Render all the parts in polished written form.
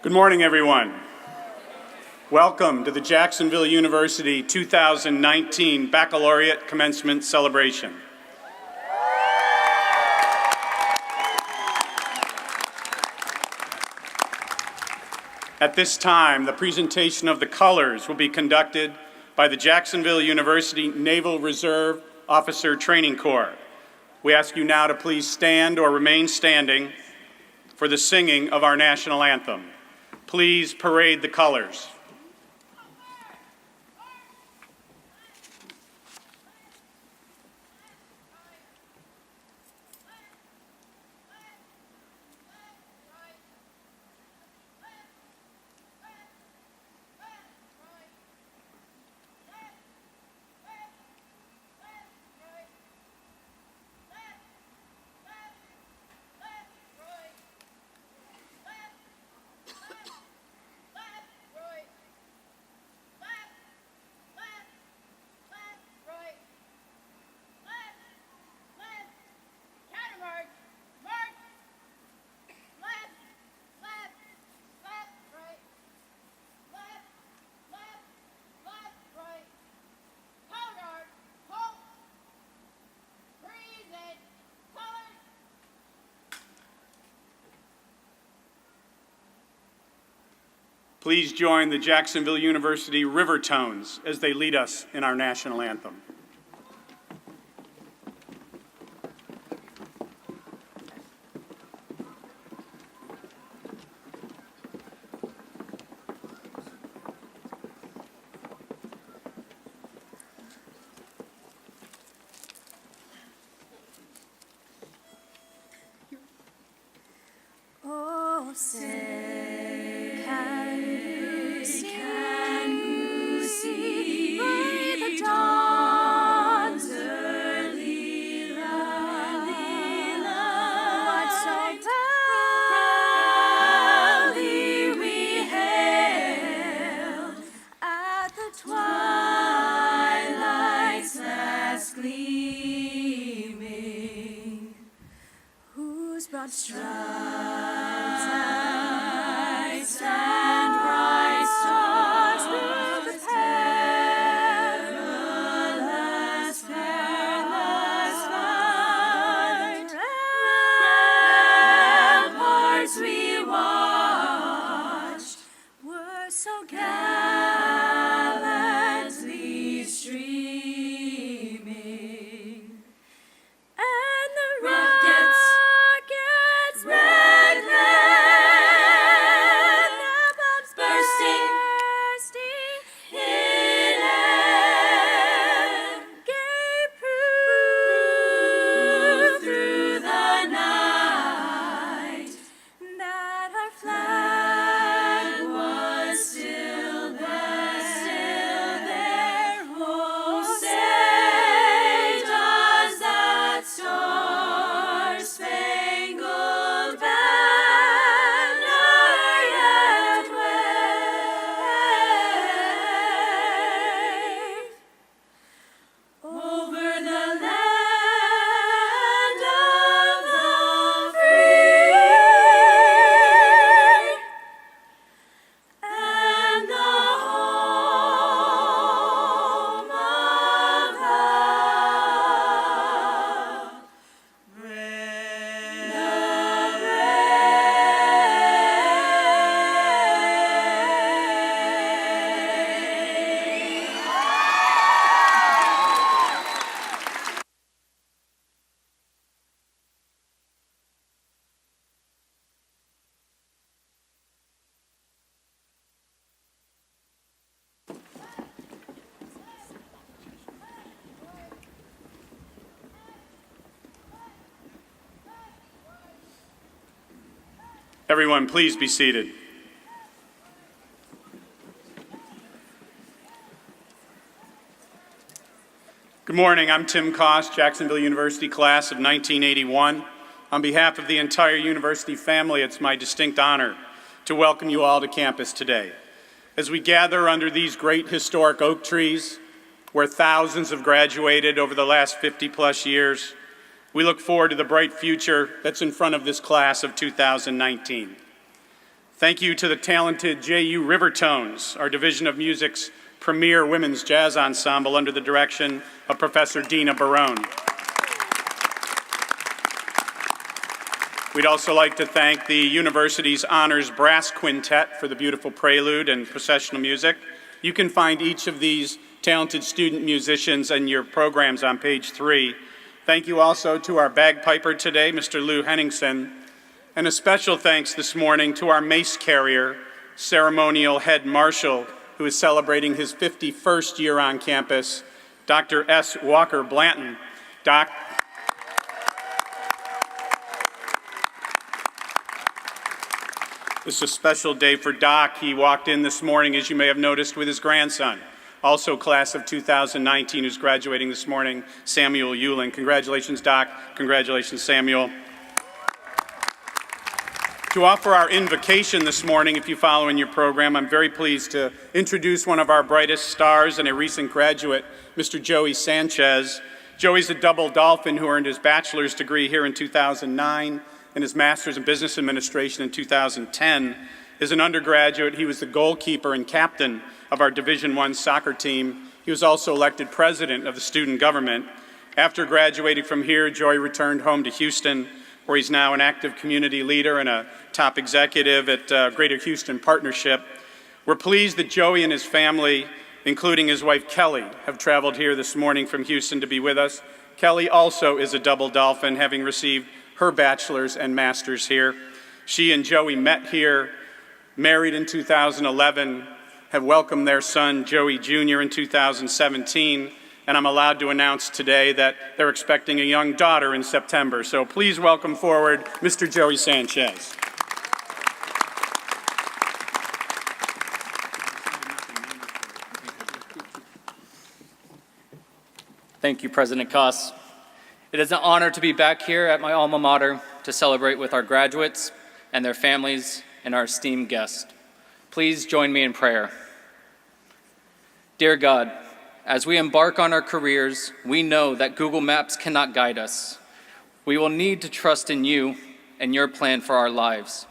Good morning, everyone. Welcome to the Jacksonville University 2019 Baccalaureate Commencement Celebration. At this time, the presentation of the colors will be conducted by the Jacksonville University Naval Reserve Officer Training Corps. We ask you now to please stand or remain standing for the singing of our national anthem. Please parade the colors. Please join the Jacksonville University River Tones as they lead us in our national anthem. Oh, say, can you see by the dawn's early light, what so proudly we hailed at the twilight's last gleaming, whose broad stripes and bright stars through the perilous fight, ramparts we watched were so gallantly streaming, and the rockets red Everyone, please be seated. Good morning. I'm Tim Koss, Jacksonville University class of 1981. On behalf of the entire university family, it's my distinct honor to welcome you all to campus today. As we gather under these great historic oak trees, where thousands have graduated over the last 50-plus years, we look forward to the bright future that's in front of this class of 2019. Thank you to the talented JU Rivertones, our Division of Music's premier women's jazz ensemble under the direction of Professor Dina Barone. We'd also like to thank the university's Honors Brass Quintet for the beautiful prelude and processional music. You can find each of these talented student musicians in your programs on page 3. Thank you also to our bagpiper today, Mr. Lou Henningsen, and a special thanks this morning to our mace carrier, ceremonial head marshal, who is celebrating his 51st year on campus, Dr. S. Walker Blanton. Doc, this is a special day for Doc. He walked in this morning, as you may have noticed, with his grandson, also class of 2019, who's graduating this morning, Samuel Euling. Congratulations, Doc. Congratulations, Samuel. To offer our invocation this morning, if you follow in your program, I'm very pleased to introduce one of our brightest stars and a recent graduate, Mr. Joey Sanchez. Joey's a double Dolphin who earned his bachelor's degree here in 2009 and his master's in business administration in 2010. As an undergraduate, he was the goalkeeper and captain of our Division I soccer team. He was also elected president of the student government. After graduating from here, Joey returned home to Houston, where he's now an active community leader and a top executive at Greater Houston Partnership. We're pleased that Joey and his family, including his wife Kelly, have traveled here this morning from Houston to be with us. Kelly also is a double Dolphin, having received her bachelor's and master's here. She and Joey met here, married in 2011, have welcomed their son, Joey Jr., in 2017, and I'm allowed to announce today that they're expecting a young daughter in September. So please welcome forward Mr. Joey Sanchez. Thank you, President Koss. It is an honor to be back here at my alma mater to celebrate with our graduates and their families and our esteemed guests. Please join me in prayer. Dear God, as we embark on our careers, we know that Google Maps cannot guide us. We will need to trust in you and your plan for our lives.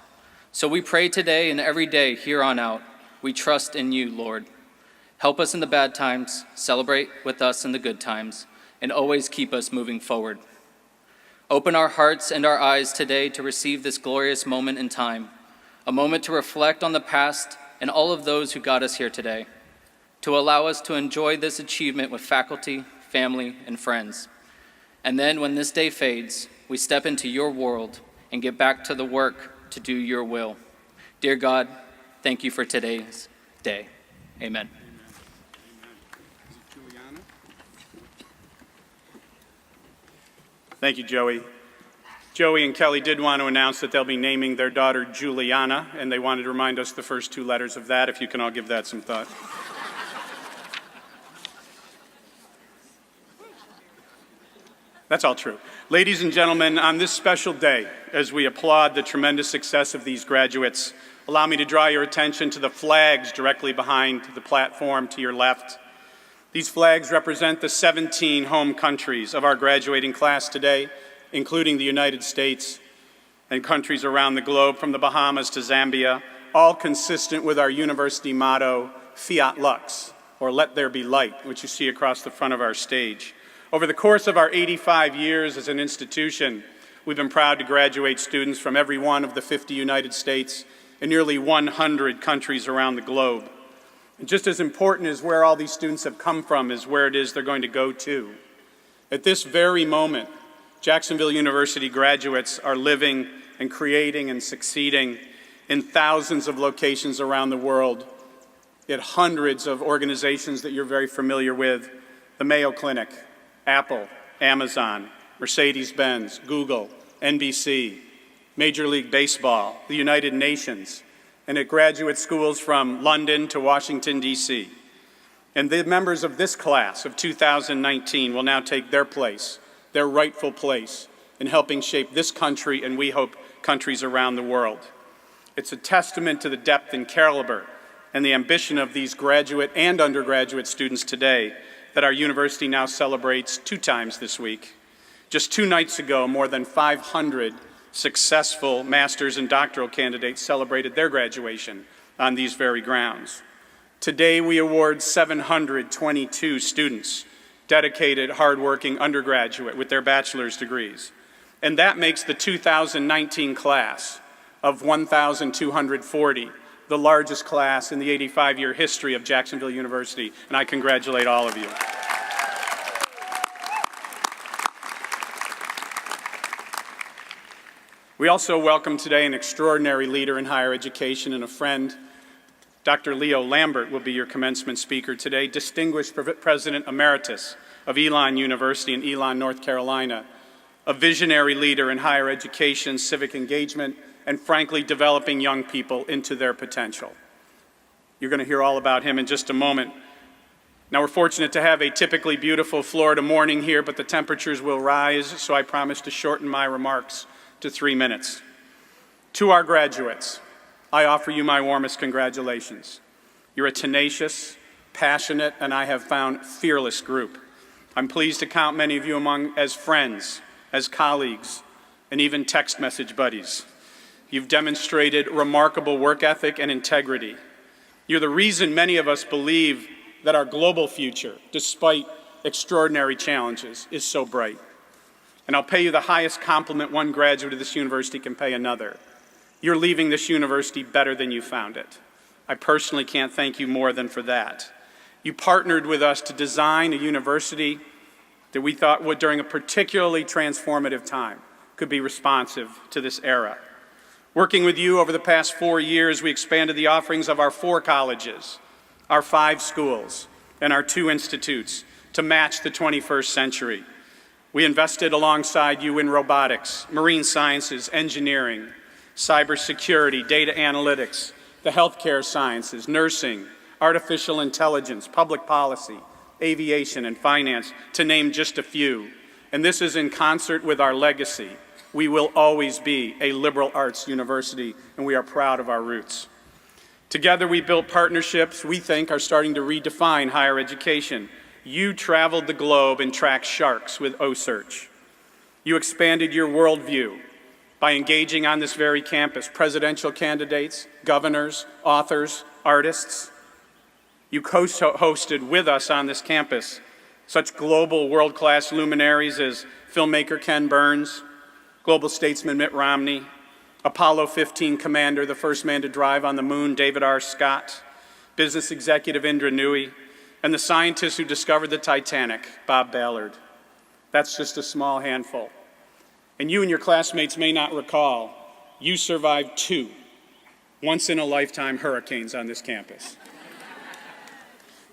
So we pray today and every day here on out, we trust in you, Lord. Help us in the bad times, celebrate with us in the good times, and always keep us moving forward. Open our hearts and our eyes today to receive this glorious moment in time, a moment to reflect on the past and all of those who got us here today, to allow us to enjoy this achievement with faculty, family, and friends. And then when this day fades, we step into your world and get back to the work to do your will. Dear God, thank you for today's day. Amen. Thank you, Joey. Joey and Kelly did want to announce that they'll be naming their daughter Juliana, and they wanted to remind us the first 2 letters of that, if you can all give that some thought. That's all true. Ladies and gentlemen, on this special day, as we applaud the tremendous success of these graduates, allow me to draw your attention to the flags directly behind the platform to your left. These flags represent the 17 home countries of our graduating class today, including the United States and countries around the globe, from the Bahamas to Zambia, all consistent with our university motto, Fiat Lux, or Let There Be Light, which you see across the front of our stage. Over the course of our 85 years as an institution, we've been proud to graduate students from every one of the 50 United States and nearly 100 countries around the globe. And just as important as where all these students have come from is where it is they're going to go to. At this very moment, Jacksonville University graduates are living and creating and succeeding in thousands of locations around the world, at hundreds of organizations that you're very familiar with, the Mayo Clinic, Apple, Amazon, Mercedes-Benz, Google, NBC, Major League Baseball, the United Nations, and at graduate schools from London to Washington, D.C. And the members of this class of 2019 will now take their place, their rightful place, in helping shape this country and we hope countries around the world. It's a testament to the depth and caliber and the ambition of these graduate and undergraduate students today that our university now celebrates 2 times this week. Just 2 nights ago, more than 500 successful master's and doctoral candidates celebrated their graduation on these very grounds. Today, we award 722 students, dedicated, hardworking undergraduate with their bachelor's degrees. And that makes the 2019 class of 1,240 the largest class in the 85-year history of Jacksonville University, and I congratulate all of you. We also welcome today an extraordinary leader in higher education and a friend. Dr. Leo Lambert will be your commencement speaker today, Distinguished President Emeritus of Elon University in Elon, North Carolina, a visionary leader in higher education, civic engagement, and frankly, developing young people into their potential. You're going to hear all about him in just a moment. Now, we're fortunate to have a typically beautiful Florida morning here, but the temperatures will rise, so I promise to shorten my remarks to 3 minutes. To our graduates, I offer you my warmest congratulations. You're a tenacious, passionate, and I have found fearless group. I'm pleased to count many of you among as friends, as colleagues, and even text message buddies. You've demonstrated remarkable work ethic and integrity. You're the reason many of us believe that our global future, despite extraordinary challenges, is so bright. And I'll pay you the highest compliment one graduate of this university can pay another. You're leaving this university better than you found it. I personally can't thank you more than for that. You partnered with us to design a university that we thought would, during a particularly transformative time, could be responsive to this era. Working with you over the past 4 years, we expanded the offerings of our 4 colleges, our 5 schools, and our 2 institutes to match the 21st century. We invested alongside you in robotics, marine sciences, engineering, cybersecurity, data analytics, the healthcare sciences, nursing, artificial intelligence, public policy, aviation, and finance, to name just a few. And this is in concert with our legacy. We will always be a liberal arts university, and we are proud of our roots. Together, we built partnerships we think are starting to redefine higher education. You traveled the globe and tracked sharks with OSearch. You expanded your worldview by engaging on this very campus presidential candidates, governors, authors, artists. You co-hosted with us on this campus such global world-class luminaries as filmmaker Ken Burns, global statesman Mitt Romney, Apollo 15 commander, the first man to drive on the moon, David R. Scott, business executive Indra Nooyi, and the scientist who discovered the Titanic, Bob Ballard. That's just a small handful. And you and your classmates may not recall, you survived 2 once-in-a-lifetime hurricanes on this campus.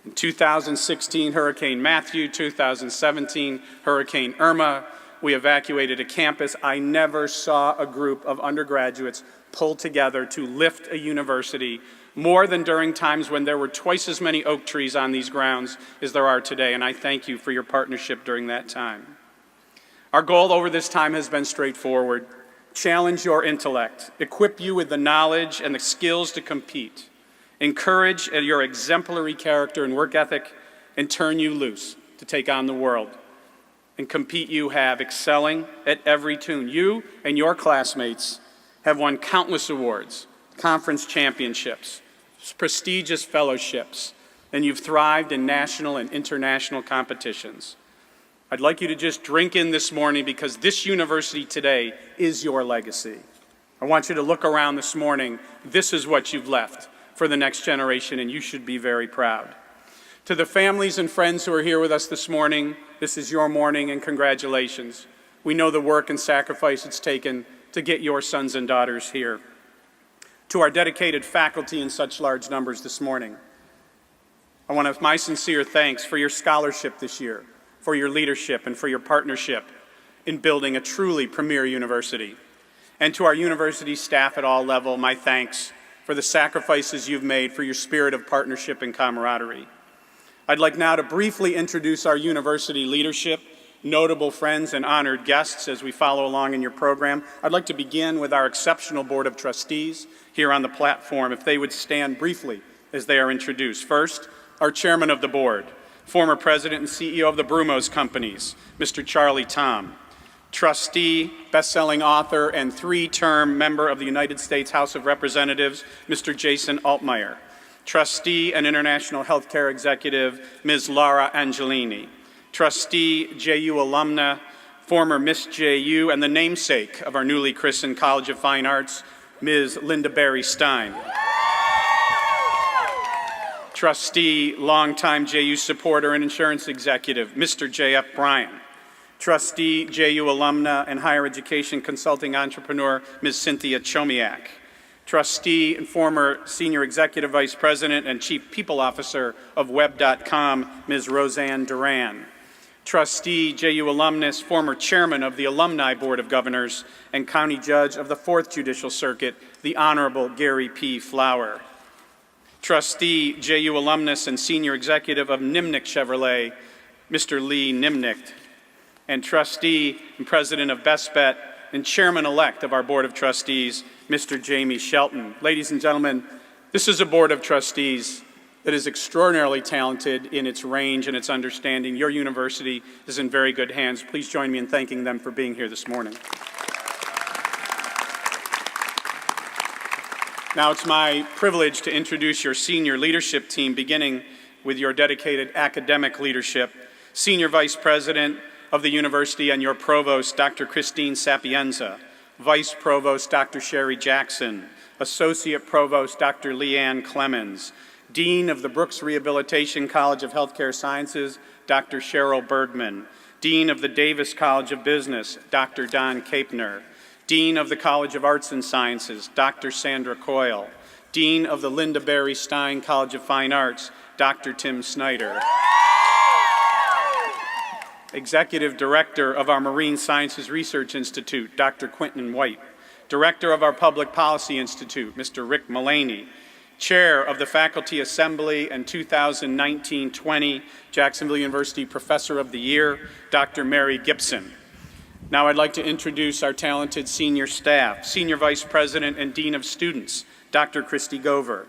In 2016, Hurricane Matthew, 2017, Hurricane Irma, we evacuated a campus. I never saw a group of undergraduates pull together to lift a university more than during times when there were twice as many oak trees on these grounds as there are today, and I thank you for your partnership during that time. Our goal over this time has been straightforward. Challenge your intellect, equip you with the knowledge and the skills to compete, encourage your exemplary character and work ethic, and turn you loose to take on the world. And compete you have, excelling at every tune. You and your classmates have won countless awards, conference championships, prestigious fellowships, and you've thrived in national and international competitions. I'd like you to just drink in this morning because this university today is your legacy. I want you to look around this morning. This is what you've left for the next generation, and you should be very proud. To the families and friends who are here with us this morning, this is your morning, and congratulations. We know the work and sacrifice it's taken to get your sons and daughters here. To our dedicated faculty in such large numbers this morning, I want to have my sincere thanks for your scholarship this year, for your leadership, and for your partnership in building a truly premier university. And to our university staff at all levels, my thanks for the sacrifices you've made, for your spirit of partnership and camaraderie. I'd like now to briefly introduce our university leadership, notable friends and honored guests as we follow along in your program. I'd like to begin with our exceptional Board of Trustees here on the platform, if they would stand briefly as they are introduced. First, our Chairman of the Board, former President and CEO of the Brumos Companies, Mr. Charlie Tom. Trustee, best-selling author, and three-term member of the United States House of Representatives, Mr. Jason Altmaier. Trustee and International Healthcare Executive, Ms. Laura Angelini. Trustee, JU alumna, former Miss JU, and the namesake of our newly christened College of Fine Arts, Ms. Linda Barry Stein. Trustee, longtime JU supporter and insurance executive, Mr. J.F. Bryan. Trustee, JU alumna and higher education consulting entrepreneur, Ms. Cynthia Chomiak. Trustee and former Senior Executive Vice President and Chief People Officer of Web.com, Ms. Roseanne Duran. Trustee, JU alumnus, former Chairman of the Alumni Board of Governors and County Judge of the 4th Judicial Circuit, the Honorable Gary P. Flower. Trustee, JU alumnus and Senior Executive of Nimnicht Chevrolet, Mr. Lee Nimnicht. And Trustee and President of Best Bet and Chairman-elect of our Board of Trustees, Mr. Jamie Shelton. Ladies and gentlemen, this is a Board of Trustees that is extraordinarily talented in its range and its understanding. Your university is in very good hands. Please join me in thanking them for being here this morning. Now it's my privilege to introduce your senior leadership team, beginning with your dedicated academic leadership. Senior Vice President of the University and your Provost, Dr. Christine Sapienza. Vice Provost, Dr. Sherry Jackson. Associate Provost, Dr. Leanne Clemens. Dean of the Brooks Rehabilitation College of Healthcare Sciences, Dr. Cheryl Bergman. Dean of the Davis College of Business, Dr. Don Kapner. Dean of the College of Arts and Sciences, Dr. Sandra Coyle. Dean of the Linda Barry Stein College of Fine Arts, Dr. Tim Snyder. Executive Director of our Marine Sciences Research Institute, Dr. Quentin White. Director of our Public Policy Institute, Mr. Rick Mullaney. Chair of the Faculty Assembly and 2019-20 Jacksonville University Professor of the Year, Dr. Mary Gibson. Now I'd like to introduce our talented senior staff. Senior Vice President and Dean of Students, Dr. Christy Gover.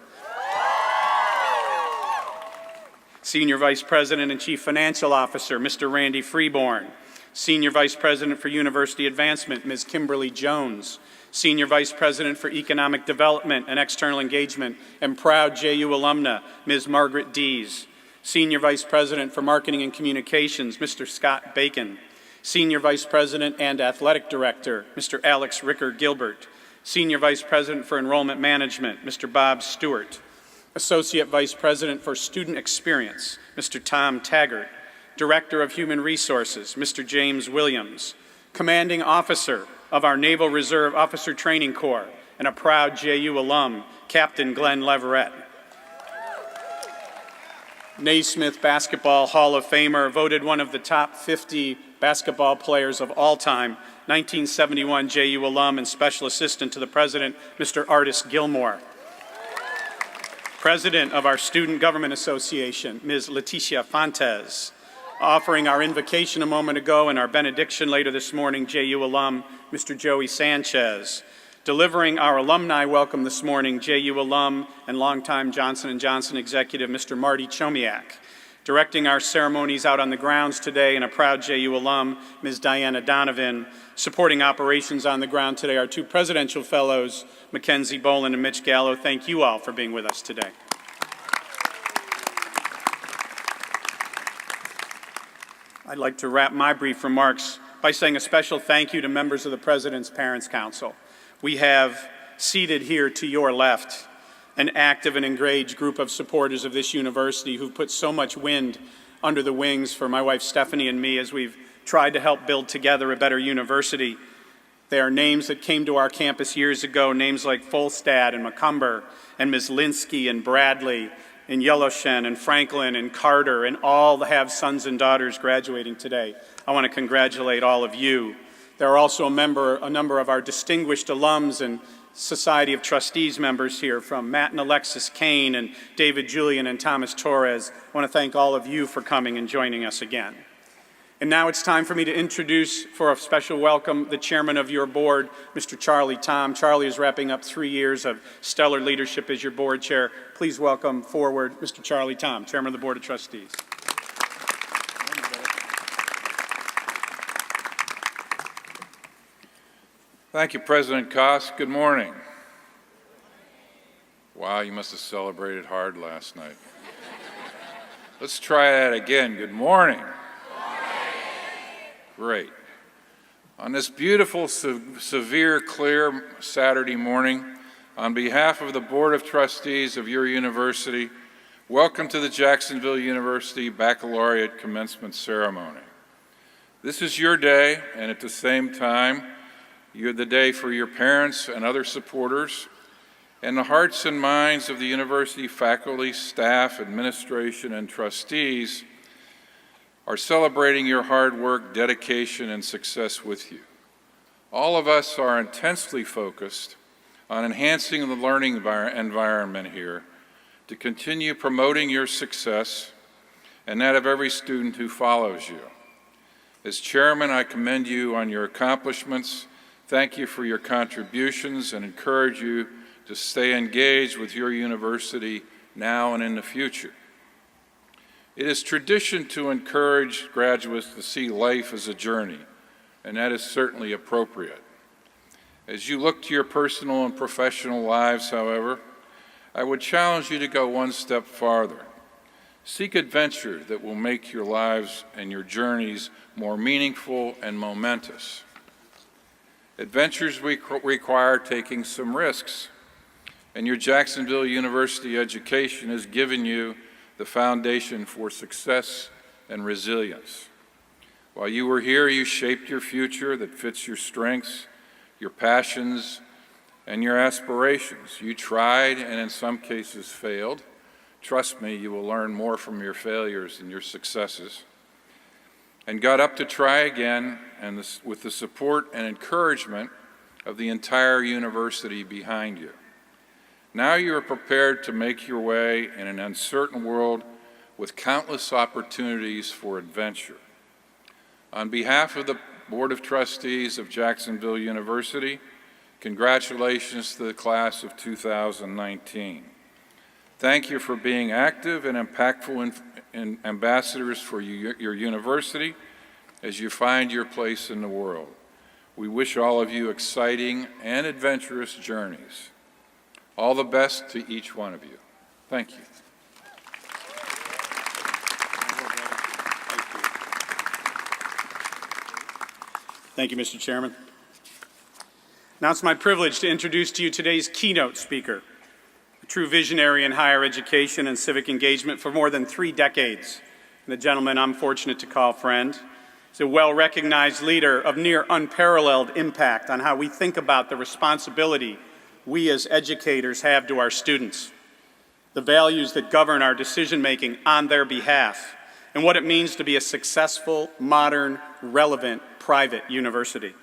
Senior Vice President and Chief Financial Officer, Mr. Randy Freeborn. Senior Vice President for University Advancement, Ms. Kimberly Jones. Senior Vice President for Economic Development and External Engagement and proud JU alumna, Ms. Margaret Dees. Senior Vice President for Marketing and Communications, Mr. Scott Bacon. Senior Vice President and Athletic Director, Mr. Alex Ricker Gilbert. Senior Vice President for Enrollment Management, Mr. Bob Stewart. Associate Vice President for Student Experience, Mr. Tom Taggart. Director of Human Resources, Mr. James Williams. Commanding Officer of our Naval Reserve Officer Training Corps and a proud JU alum, Captain Glenn Leverett. Naismith Basketball Hall of Famer, voted one of the top 50 basketball players of all time, 1971 JU alum and Special Assistant to the President, Mr. Artis Gilmore. President of our Student Government Association, Ms. Leticia Fontes. Offering our invocation a moment ago and our benediction later this morning, JU alum, Mr. Joey Sanchez. Delivering our alumni welcome this morning, JU alum and longtime Johnson & Johnson executive, Mr. Marty Chomiak. Directing our ceremonies out on the grounds today and a proud JU alum, Ms. Diana Donovan. Supporting operations on the ground today, our two presidential fellows, Mackenzie Boland and Mitch Gallo. Thank you all for being with us today. I'd like to wrap my brief remarks by saying a special thank you to members of the President's Parents Council. We have seated here to your left an active and engaged group of supporters of this university who've put so much wind under the wings for my wife Stephanie and me as we've tried to help build together a better university. They are names that came to our campus years ago, names like Folstad and Macomber and Ms. Linsky and Bradley and Yellowshen and Franklin and Carter, and all have sons and daughters graduating today. I want to congratulate all of you. There are also a number of our distinguished alums and Society of Trustees members here, from Matt and Alexis Kane and David Julian and Thomas Torres. I want to thank all of you for coming and joining us again. And now it's time for me to introduce, for a special welcome, the chairman of your board, Mr. Charlie Tom. Charlie is wrapping up 3 years of stellar leadership as your board chair. Please welcome forward Mr. Charlie Tom, chairman of the Board of Trustees. Thank you, President Koss. Good morning. Wow, you must have celebrated hard last night. Let's try that again. Good morning. Great. On this beautiful, severe, clear Saturday morning, on behalf of the Board of Trustees of your university, welcome to the Jacksonville University Baccalaureate Commencement Ceremony. This is your day, and at the same time, you're the day for your parents and other supporters, and the hearts and minds of the university faculty, staff, administration, and trustees are celebrating your hard work, dedication, and success with you. All of us are intensely focused on enhancing the learning environment here to continue promoting your success and that of every student who follows you. As chairman, I commend you on your accomplishments, thank you for your contributions, and encourage you to stay engaged with your university now and in the future. It is tradition to encourage graduates to see life as a journey, and that is certainly appropriate. As you look to your personal and professional lives, however, I would challenge you to go one step farther. Seek adventure that will make your lives and your journeys more meaningful and momentous. Adventures require taking some risks, and your Jacksonville University education has given you the foundation for success and resilience. While you were here, you shaped your future that fits your strengths, your passions, and your aspirations. You tried and in some cases failed. Trust me, you will learn more from your failures than your successes. And got up to try again, and with the support and encouragement of the entire university behind you. Now you are prepared to make your way in an uncertain world with countless opportunities for adventure. On behalf of the Board of Trustees of Jacksonville University, congratulations to the class of 2019. Thank you for being active and impactful ambassadors for your university as you find your place in the world. We wish all of you exciting and adventurous journeys. All the best to each one of you. Thank you. Thank you, Mr. Chairman. Now it's my privilege to introduce to you today's keynote speaker, a true visionary in higher education and civic engagement for more than 3 decades, and the gentleman I'm fortunate to call friend. He's a well-recognized leader of near unparalleled impact on how we think about the responsibility we as educators have to our students, the values that govern our decision-making on their behalf, and what it means to be a successful, modern, relevant, private university.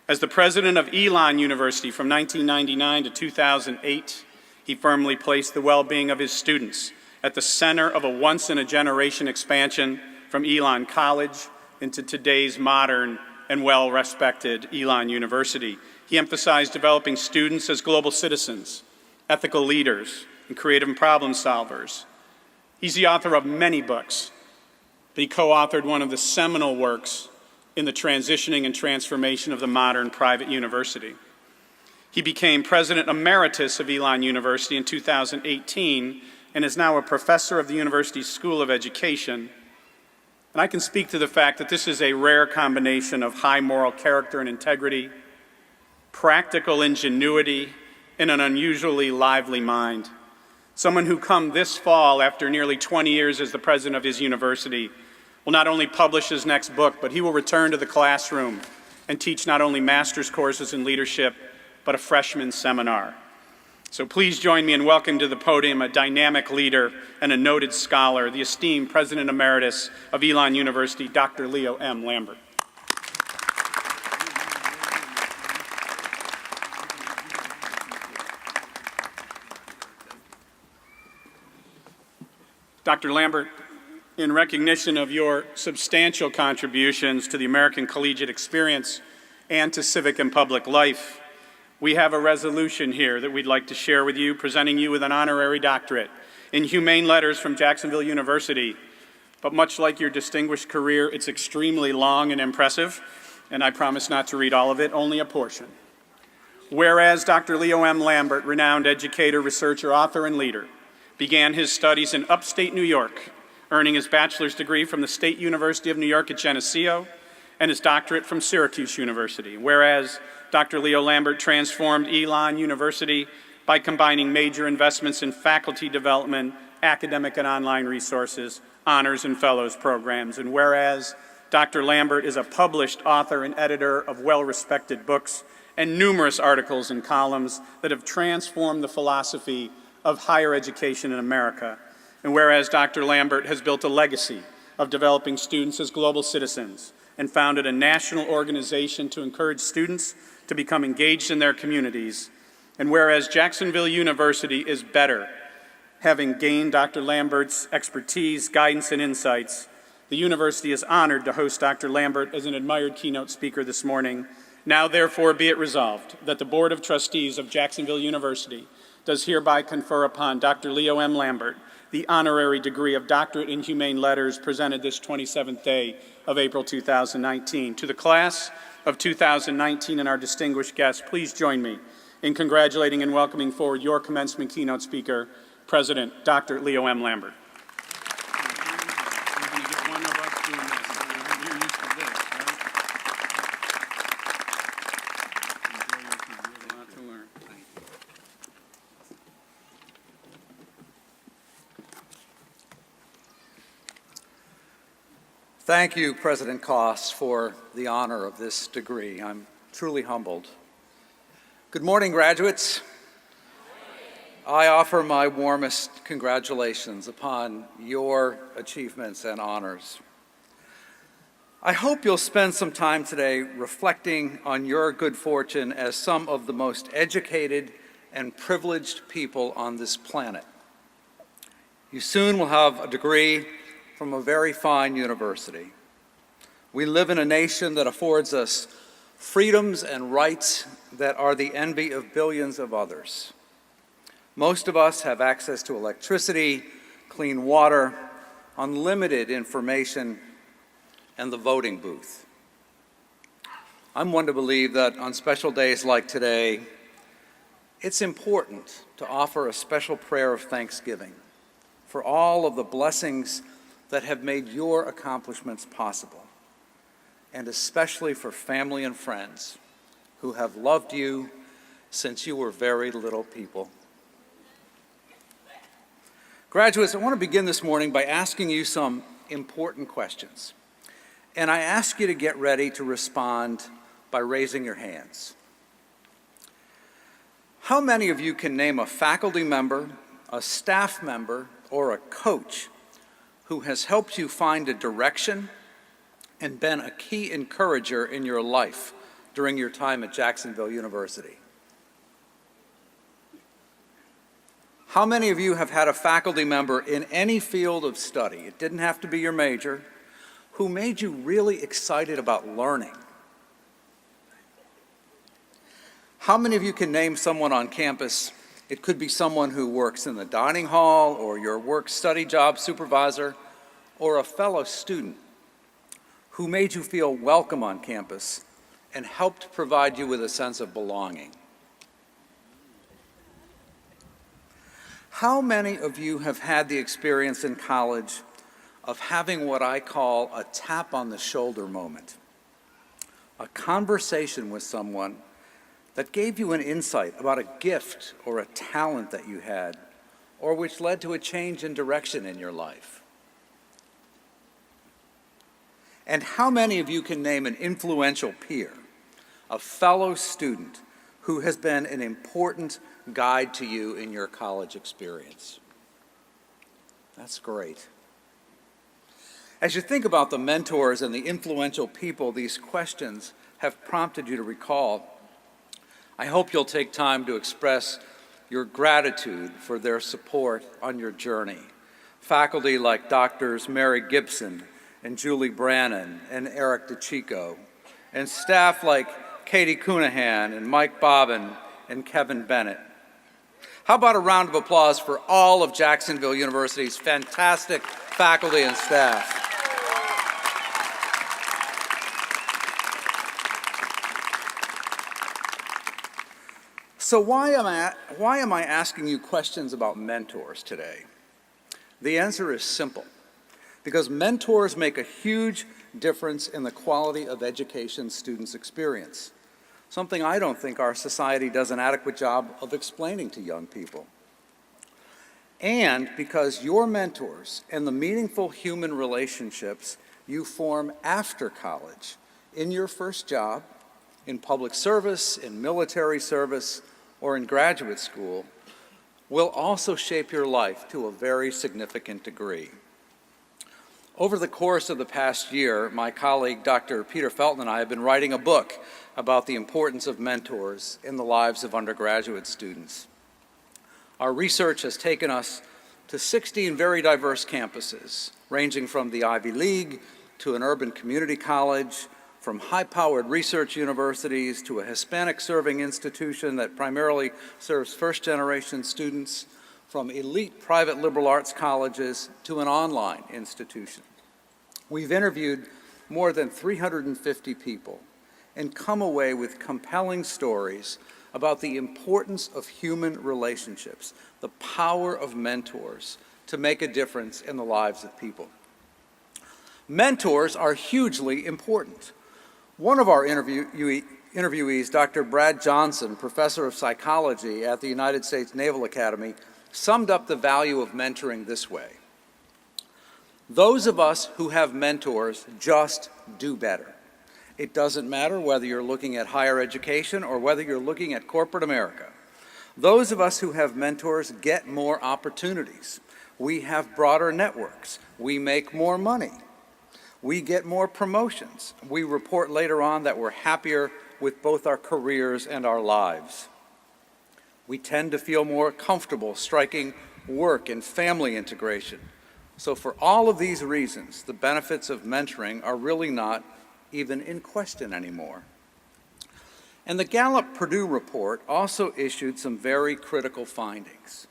As the president of Elon University from 1999 to 2008, he firmly placed the well-being of his students at the center of a once-in-a-generation expansion from Elon College into today's modern and well-respected Elon University. He emphasized developing students as global citizens, ethical leaders, and creative problem solvers. He's the author of many books. He co-authored one of the seminal works in the transitioning and transformation of the modern private university. He became President Emeritus of Elon University in 2018 and is now a professor of the university's School of Education. And I can speak to the fact that this is a rare combination of high moral character and integrity, practical ingenuity, and an unusually lively mind. Someone who come this fall, after nearly 20 years as the president of his university, will not only publish his next book, but he will return to the classroom and teach not only master's courses in leadership, but a freshman seminar. So please join me in welcoming to the podium a dynamic leader and a noted scholar, the esteemed President Emeritus of Elon University, Dr. Leo M. Lambert. Dr. Lambert, in recognition of your substantial contributions to the American collegiate experience and to civic and public life, we have a resolution here that we'd like to share with you, presenting you with an honorary doctorate in humane letters from Jacksonville University. But much like your distinguished career, it's extremely long and impressive, and I promise not to read all of it, only a portion. Whereas Dr. Leo M. Lambert, renowned educator, researcher, author, and leader, began his studies in upstate New York, earning his bachelor's degree from the State University of New York at Geneseo and his doctorate from Syracuse University. Whereas Dr. Leo Lambert transformed Elon University by combining major investments in faculty development, academic and online resources, honors and fellows programs. And whereas Dr. Lambert is a published author and editor of well-respected books and numerous articles and columns that have transformed the philosophy of higher education in America. And whereas Dr. Lambert has built a legacy of developing students as global citizens and founded a national organization to encourage students to become engaged in their communities. And whereas Jacksonville University is better, having gained Dr. Lambert's expertise, guidance, and insights, the university is honored to host Dr. Lambert as an admired keynote speaker this morning. Now, therefore, be it resolved that the Board of Trustees of Jacksonville University does hereby confer upon Dr. Leo M. Lambert the honorary degree of Doctorate in Humane Letters presented this 27th day of April 2019. To the class of 2019 and our distinguished guests, please join me in congratulating and welcoming forward your commencement keynote speaker, President Dr. Leo M. Lambert. Thank you, President Koss, for the honor of this degree. I'm truly humbled. Good morning, graduates. I offer my warmest congratulations upon your achievements and honors. I hope you'll spend some time today reflecting on your good fortune as some of the most educated and privileged people on this planet. You soon will have a degree from a very fine university. We live in a nation that affords us freedoms and rights that are the envy of billions of others. Most of us have access to electricity, clean water, unlimited information, and the voting booth. I'm one to believe that on special days like today, it's important to offer a special prayer of thanksgiving for all of the blessings that have made your accomplishments possible, and especially for family and friends who have loved you since you were very little people. Graduates, I want to begin this morning by asking you some important questions. And I ask you to get ready to respond by raising your hands. How many of you can name a faculty member, a staff member, or a coach who has helped you find a direction and been a key encourager in your life during your time at Jacksonville University? How many of you have had a faculty member in any field of study, it didn't have to be your major, who made you really excited about learning? How many of you can name someone on campus? It could be someone who works in the dining hall, or your work-study job supervisor, or a fellow student who made you feel welcome on campus and helped provide you with a sense of belonging. How many of you have had the experience in college of having what I call a tap on the shoulder moment? A conversation with someone that gave you an insight about a gift or a talent that you had, or which led to a change in direction in your life. And how many of you can name an influential peer, a fellow student who has been an important guide to you in your college experience? That's great. As you think about the mentors and the influential people these questions have prompted you to recall, I hope you'll take time to express your gratitude for their support on your journey Faculty like Doctors Mary Gibson and Julie Brannon and Eric DeChico, and staff like Katie Cunahan and Mike Bobbin and Kevin Bennett. How about a round of applause for all of Jacksonville University's fantastic faculty and staff? So why am I asking you questions about mentors today? The answer is simple. Because mentors make a huge difference in the quality of education students experience, something I don't think our society does an adequate job of explaining to young people. And because your mentors and the meaningful human relationships you form after college, in your first job, in public service, in military service, or in graduate school, will also shape your life to a very significant degree. Over the course of the past year, my colleague Dr. Peter Felton and I have been writing a book about the importance of mentors in the lives of undergraduate students. Our research has taken us to 16 very diverse campuses, ranging from the Ivy League to an urban community college, from high-powered research universities to a Hispanic-serving institution that primarily serves first-generation students, from elite private liberal arts colleges to an online institution. We've interviewed more than 350 people and come away with compelling stories about the importance of human relationships, the power of mentors to make a difference in the lives of people. Mentors are hugely important. One of our interviewees, Dr. Brad Johnson, professor of psychology at the United States Naval Academy, summed up the value of mentoring this way. Those of us who have mentors just do better. It doesn't matter whether you're looking at higher education or whether you're looking at corporate America. Those of us who have mentors get more opportunities. We have broader networks. We make more money. We get more promotions. We report later on that we're happier with both our careers and our lives. We tend to feel more comfortable striking work and family integration. So for all of these reasons, the benefits of mentoring are really not even in question anymore. And the Gallup-Purdue report also issued some very critical findings.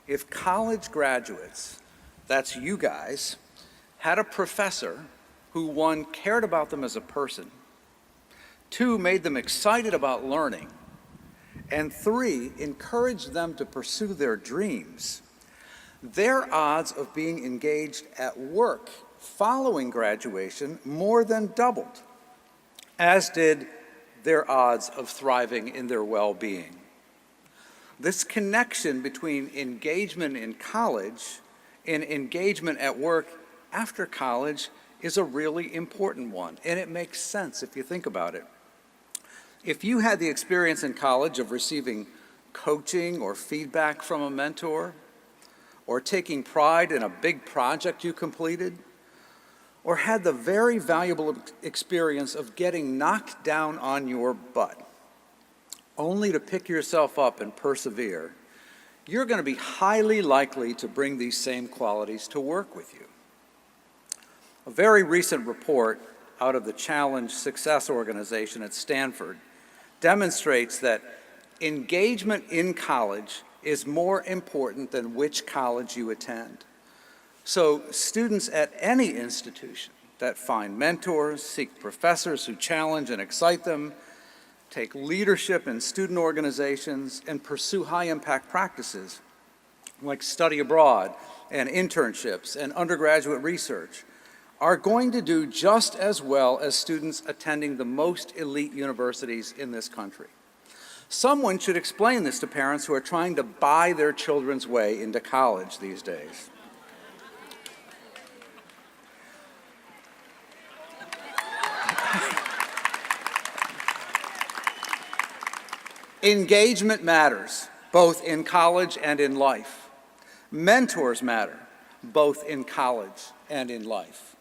If college graduates, that's you guys, had a professor who, one, cared about them as a person, two, made them excited about learning, and three, encouraged them to pursue their dreams, their odds of being engaged at work following graduation more than doubled, as did their odds of thriving in their well-being. This connection between engagement in college and engagement at work after college is a really important one, and it makes sense if you think about it. If you had the experience in college of receiving coaching or feedback from a mentor, or taking pride in a big project you completed, or had the very valuable experience of getting knocked down on your butt, only to pick yourself up and persevere, you're going to be highly likely to bring these same qualities to work with you. A very recent report out of the Challenge Success Organization at Stanford demonstrates that engagement in college is more important than which college you attend. So students at any institution that find mentors, seek professors who challenge and excite them, take leadership in student organizations, and pursue high-impact practices like study abroad and internships and undergraduate research are going to do just as well as students attending the most elite universities in this country. Someone should explain this to parents who are trying to buy their children's way into college these days. Engagement matters, both in college and in life. Mentors matter, both in college and in life.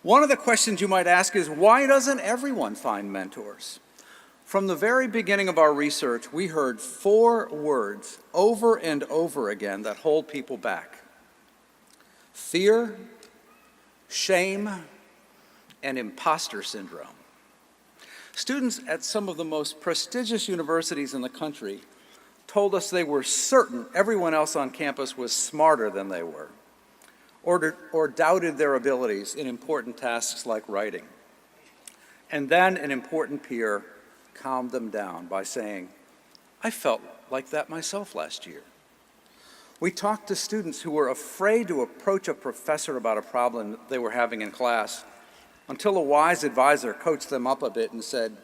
One of the questions you might ask is, why doesn't everyone find mentors? From the very beginning of our research, we heard 4 words over and over again that hold people back. fear, shame, and imposter syndrome. Students at some of the most prestigious universities in the country told us they were certain everyone else on campus was smarter than they were, or doubted their abilities in important tasks like writing. And then an important peer calmed them down by saying, "I felt like that myself last year." We talked to students who were afraid to approach a professor about a problem they were having in class until a wise advisor coached them up a bit and said,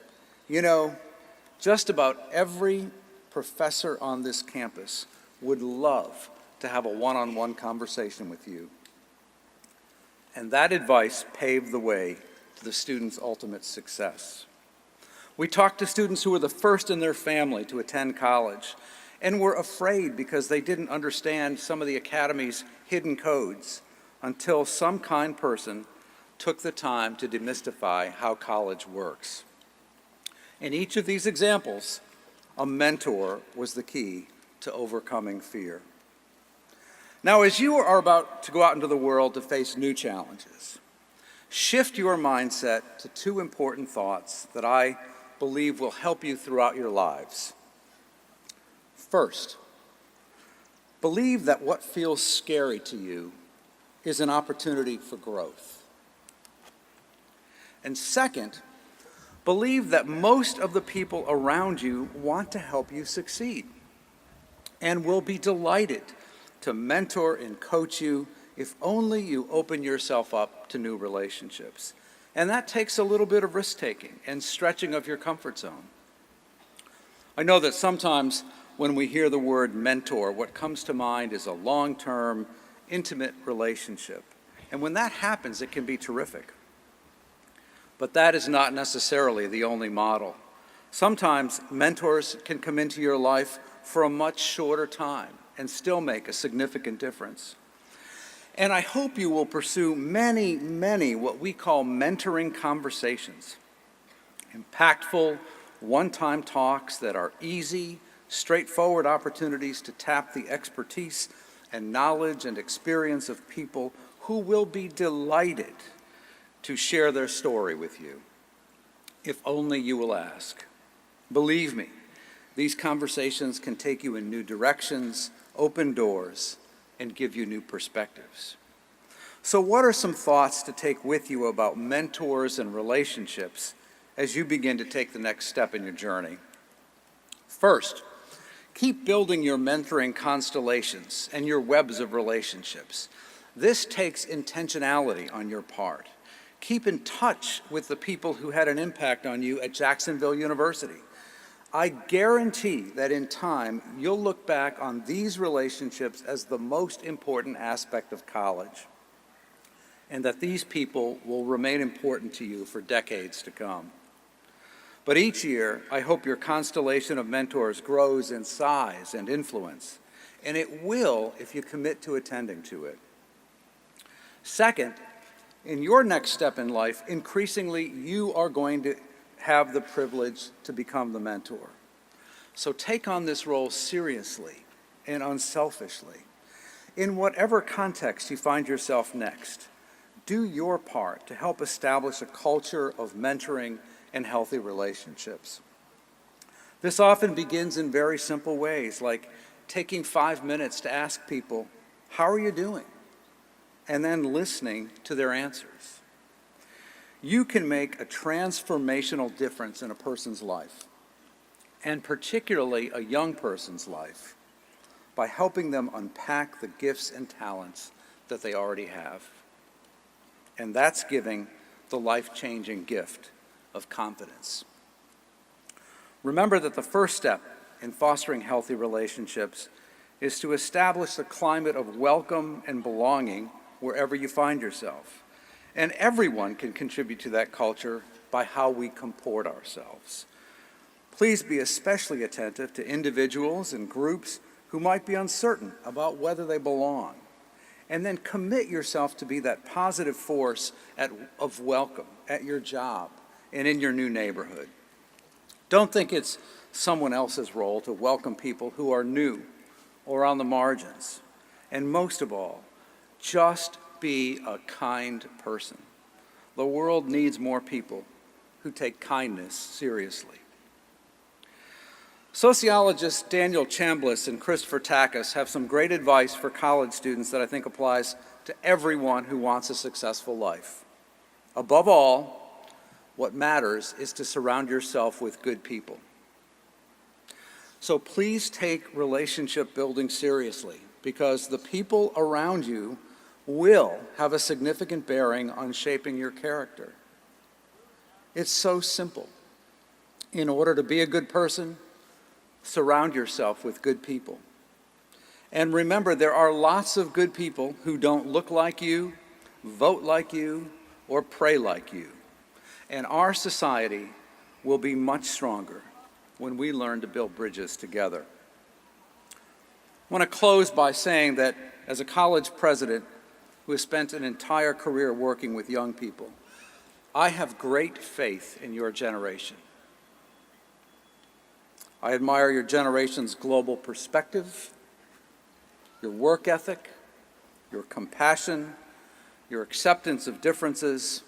"You know, just about every professor on this campus would love to have a one-on-one conversation with you." And that advice paved the way to the students' ultimate success. We talked to students who were the first in their family to attend college and were afraid because they didn't understand some of the academy's hidden codes until some kind person took the time to demystify how college works. In each of these examples, a mentor was the key to overcoming fear. Now, as you are about to go out into the world to face new challenges, shift your mindset to two important thoughts that I believe will help you throughout your lives. First, believe that what feels scary to you is an opportunity for growth. And second, believe that most of the people around you want to help you succeed and will be delighted to mentor and coach you if only you open yourself up to new relationships. And that takes a little bit of risk-taking and stretching of your comfort zone. I know that sometimes when we hear the word mentor, what comes to mind is a long-term, intimate relationship. And when that happens, it can be terrific. But that is not necessarily the only model. Sometimes mentors can come into your life for a much shorter time and still make a significant difference. And I hope you will pursue many, many what we call mentoring conversations. Impactful, one-time talks that are easy, straightforward opportunities to tap the expertise and knowledge and experience of people who will be delighted to share their story with you, if only you will ask. Believe me, these conversations can take you in new directions, open doors, and give you new perspectives. So what are some thoughts to take with you about mentors and relationships as you begin to take the next step in your journey? First, keep building your mentoring constellations and your webs of relationships. This takes intentionality on your part. Keep in touch with the people who had an impact on you at Jacksonville University. I guarantee that in time, you'll look back on these relationships as the most important aspect of college, and that these people will remain important to you for decades to come. But each year, I hope your constellation of mentors grows in size and influence, and it will if you commit to attending to it. Second, in your next step in life, increasingly you are going to have the privilege to become the mentor. So take on this role seriously and unselfishly. In whatever context you find yourself next, do your part to help establish a culture of mentoring and healthy relationships. This often begins in very simple ways, like taking 5 minutes to ask people, "How are you doing?" and then listening to their answers. You can make a transformational difference in a person's life, and particularly a young person's life, by helping them unpack the gifts and talents that they already have. And that's giving the life-changing gift of confidence. Remember that the first step in fostering healthy relationships is to establish a climate of welcome and belonging wherever you find yourself. And everyone can contribute to that culture by how we comport ourselves. Please be especially attentive to individuals and groups who might be uncertain about whether they belong. And then commit yourself to be that positive force of welcome at your job and in your new neighborhood. Don't think it's someone else's role to welcome people who are new or on the margins. And most of all, Just be a kind person. The world needs more people who take kindness seriously. Sociologists Daniel Chambliss and Christopher Takis have some great advice for college students that I think applies to everyone who wants a successful life. Above all, what matters is to surround yourself with good people. So please take relationship building seriously, because the people around you will have a significant bearing on shaping your character. It's so simple. In order to be a good person, surround yourself with good people. And remember, there are lots of good people who don't look like you, vote like you, or pray like you. And our society will be much stronger when we learn to build bridges together. I want to close by saying that as a college president who has spent an entire career working with young people, I have great faith in your generation. I admire your generation's global perspective, your work ethic, your compassion, your acceptance of differences,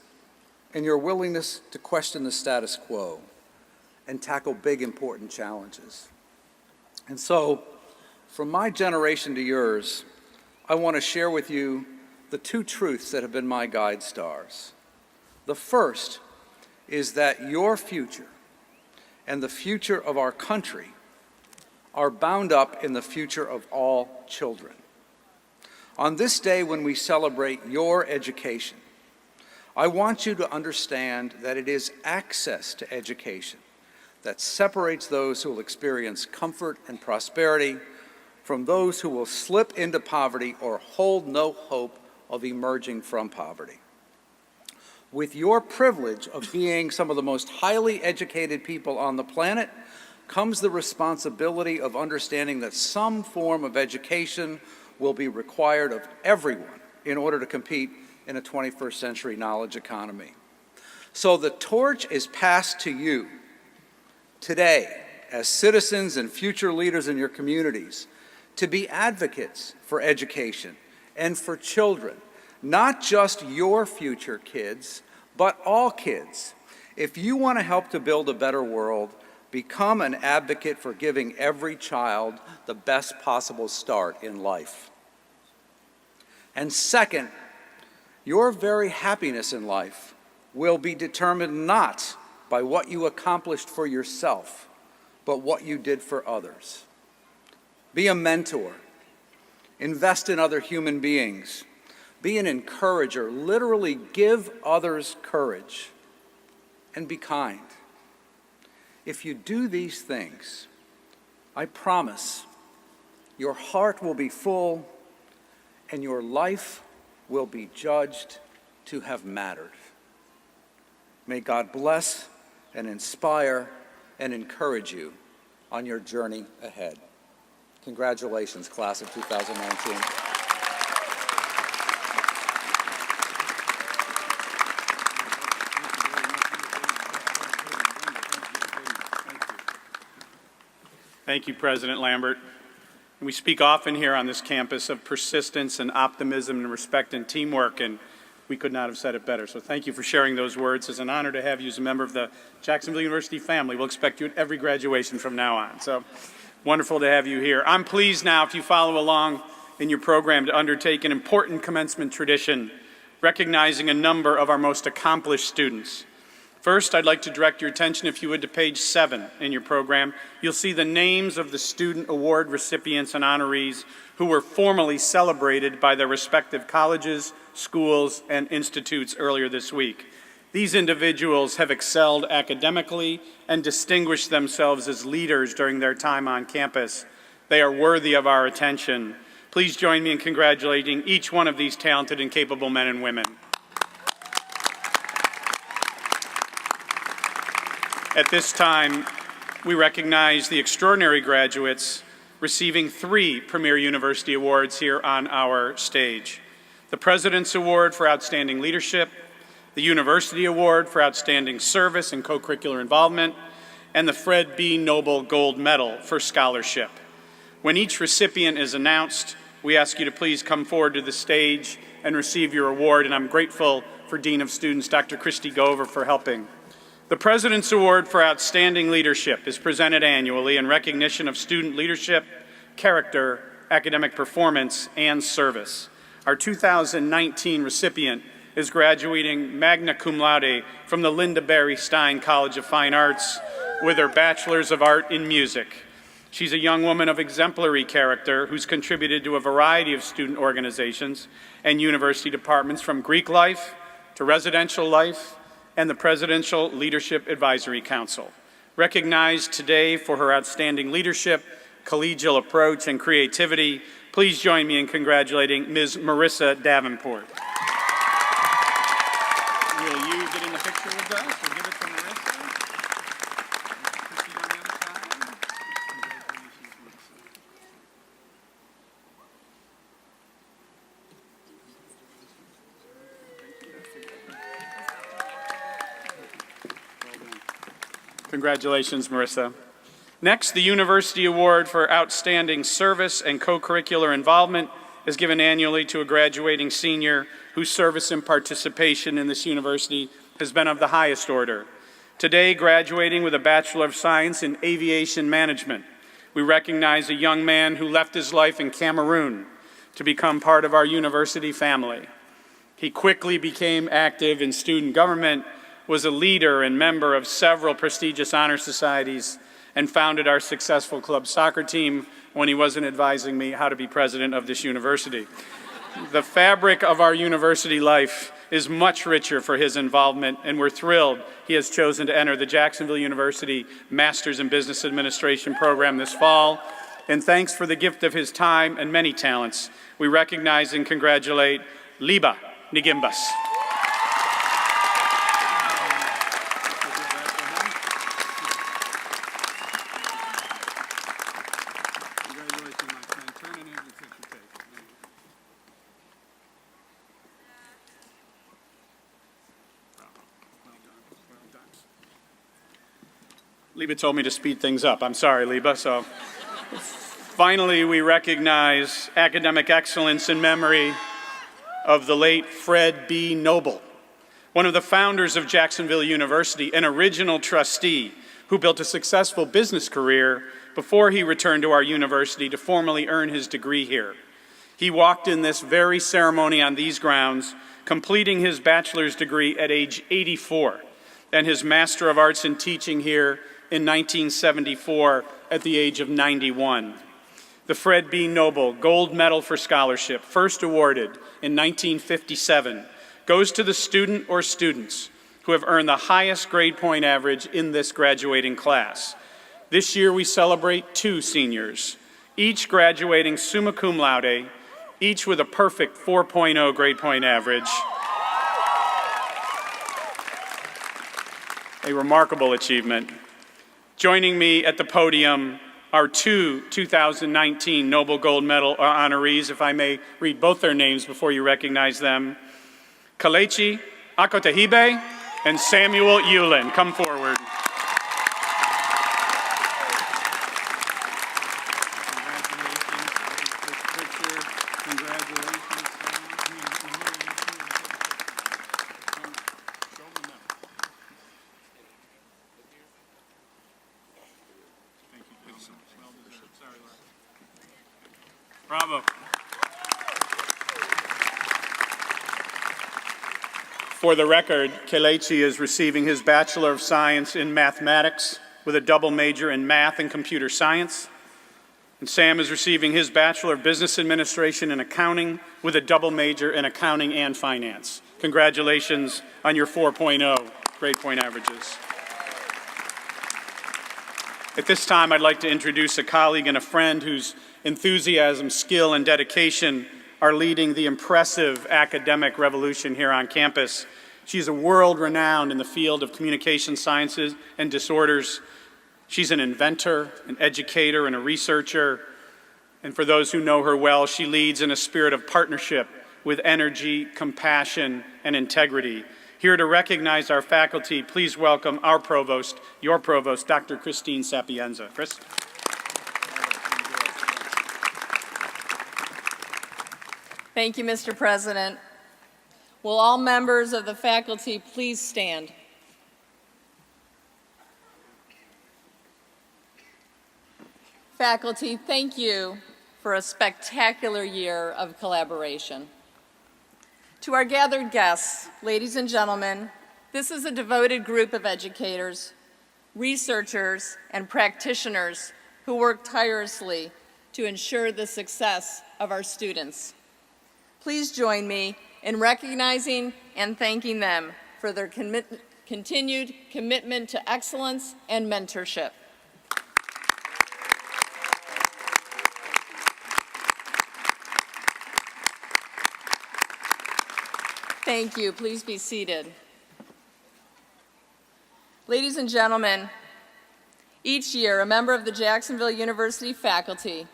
and your willingness to question the status quo and tackle big, important challenges. And so, from my generation to yours, I want to share with you the two truths that have been my guide stars. The first is that your future and the future of our country are bound up in the future of all children. On this day when we celebrate your education, I want you to understand that it is access to education that separates those who will experience comfort and prosperity from those who will slip into poverty or hold no hope of emerging from poverty. With your privilege of being some of the most highly educated people on the planet comes the responsibility of understanding that some form of education will be required of everyone in order to compete in a 21st century knowledge economy. So the torch is passed to you today as citizens and future leaders in your communities to be advocates for education and for children, not just your future kids, but all kids. If you want to help to build a better world, become an advocate for giving every child the best possible start in life. And second, your very happiness in life will be determined not by what you accomplished for yourself, but what you did for others. Be a mentor. Invest in other human beings. Be an encourager. Literally give others courage. And be kind. If you do these things, I promise your heart will be full and your life will be judged to have mattered. May God bless and inspire and encourage you on your journey ahead. Congratulations, class of 2019. Thank you, President Lambert. We speak often here on this campus of persistence and optimism and respect and teamwork, and we could not have said it better. So thank you for sharing those words. It's an honor to have you as a member of the Jacksonville University family. We'll expect you at every graduation from now on. So wonderful to have you here. I'm pleased now, if you follow along in your program, to undertake an important commencement tradition, recognizing a number of our most accomplished students. First, I'd like to direct your attention, if you would, to page 7 in your program. You'll see the names of the student award recipients and honorees who were formally celebrated by their respective colleges, schools, and institutes earlier this week. These individuals have excelled academically and distinguished themselves as leaders during their time on campus. They are worthy of our attention. Please join me in congratulating each one of these talented and capable men and women. At this time, we recognize the extraordinary graduates receiving 3 Premier University Awards here on our stage. The President's Award for Outstanding Leadership, the University Award for Outstanding Service and Co-Curricular Involvement, and the Fred B. Noble Gold Medal for Scholarship. When each recipient is announced, we ask you to please come forward to the stage and receive your award, and I'm grateful for Dean of Students, Dr. Christy Gover, for helping. The President's Award for Outstanding Leadership is presented annually in recognition of student leadership, character, academic performance, and service. Our 2019 recipient is graduating magna cum laude from the Linda Barry Stein College of Fine Arts with her Bachelor's of Art in Music. She's a young woman of exemplary character who's contributed to a variety of student organizations and university departments, from Greek life to residential life and the Presidential Leadership Advisory Council. Recognized today for her outstanding leadership, collegial approach, and creativity, please join me in congratulating Ms. Marissa Davenport. Will you get in the picture with us? We'll give it to Marissa. Proceed on the other side. Congratulations, Marissa. Well done. Congratulations, Marissa. Next, the University Award for Outstanding Service and Co-Curricular Involvement is given annually to a graduating senior whose service and participation in this university has been of the highest order. Today, graduating with a Bachelor of Science in Aviation Management, we recognize a young man who left his life in Cameroon to become part of our university family. He quickly became active in student government, was a leader and member of several prestigious honor societies, and founded our successful club soccer team when he wasn't advising me how to be president of this university. The fabric of our university life is much richer for his involvement, and we're thrilled he has chosen to enter the Jacksonville University Masters in Business Administration program this fall. And thanks for the gift of his time and many talents, we recognize and congratulate Liba Nigimbas. Liba told me to speed things up. I'm sorry, Liba. So, finally, we recognize academic excellence in memory of the late Fred B. Noble, one of the founders of Jacksonville University, an original trustee who built a successful business career before he returned to our university to formally earn his degree here. He walked in this very ceremony on these grounds, completing his bachelor's degree at age 84 and his Master of Arts in Teaching here in 1974 at the age of 91. The Fred B. Noble Gold Medal for Scholarship, first awarded in 1957, goes to the student or students who have earned the highest grade point average in this graduating class. This year we celebrate 2 seniors, each graduating summa cum laude, each with a perfect 4.0 grade point average. A remarkable achievement. Joining me at the podium are 2 2019 Noble Gold Medal honorees, if I may read both their names before you recognize them. Kelechi Akotahibe and Samuel Yulin. Come forward. Bravo. For the record, Kelechi is receiving his Bachelor of Science in Mathematics with a double major in Math and Computer Science. And Sam is receiving his Bachelor of Business Administration in Accounting with a double major in Accounting and Finance. Congratulations on your 4.0 grade point averages. At this time, I'd like to introduce a colleague and a friend whose enthusiasm, skill, and dedication are leading the impressive academic revolution here on campus. She's a world-renowned in the field of communication sciences and disorders. She's an inventor, an educator, and a researcher. And for those who know her well, she leads in a spirit of partnership with energy, compassion, and integrity. Here to recognize our faculty, please welcome our provost, your provost, Dr. Christine Sapienza. Chris? Thank you, Mr. President. Will all members of the faculty please stand? Faculty, thank you for a spectacular year of collaboration. To our gathered guests, ladies and gentlemen, this is a devoted group of educators, researchers, and practitioners who work tirelessly to ensure the success of our students. Please join me in recognizing and thanking them for their continued commitment to excellence and mentorship. Thank you. Please be seated. Ladies and gentlemen, each year a member of the Jacksonville University faculty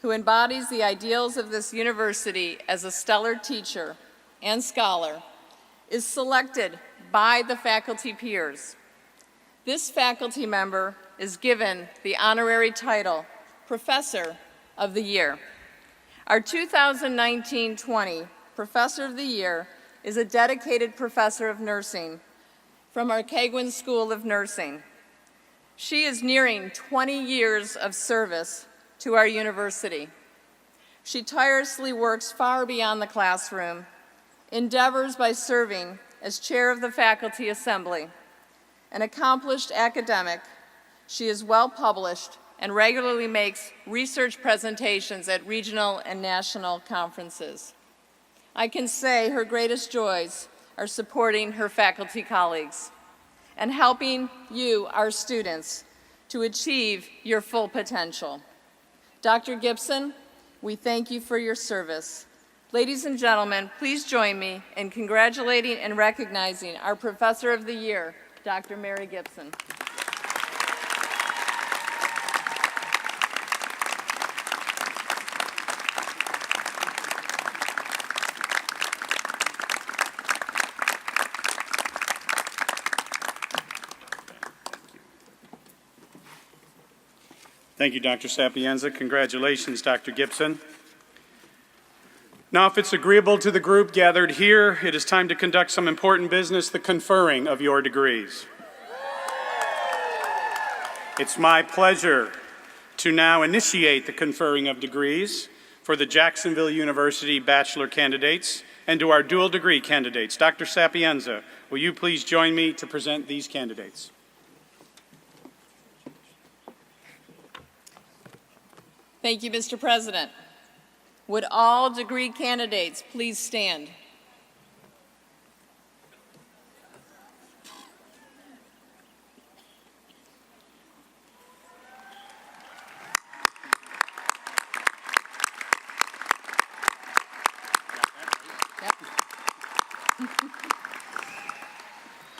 who embodies the ideals of this university as a stellar teacher and scholar is selected by the faculty peers. This faculty member is given the honorary title Professor of the Year. Our 2019-20 Professor of the Year is a dedicated professor of nursing from our Kagwin School of Nursing. She is nearing 20 years of service to our university. She tirelessly works far beyond the classroom, endeavors by serving as chair of the faculty assembly. An accomplished academic, she is well published and regularly makes research presentations at regional and national conferences. I can say her greatest joys are supporting her faculty colleagues and helping you, our students, to achieve your full potential. Dr. Gibson, we thank you for your service. Ladies and gentlemen, please join me in congratulating and recognizing our Professor of the Year, Dr. Mary Gibson. Thank you, Dr. Sapienza. Congratulations, Dr. Gibson. Now, if it's agreeable to the group gathered here, it is time to conduct some important business, the conferring of your degrees. It's my pleasure to now initiate the conferring of degrees for the Jacksonville University Bachelor candidates and to our dual degree candidates. Dr. Sapienza, will you please join me to present these candidates? Thank you, Mr. President. Would all degree candidates please stand?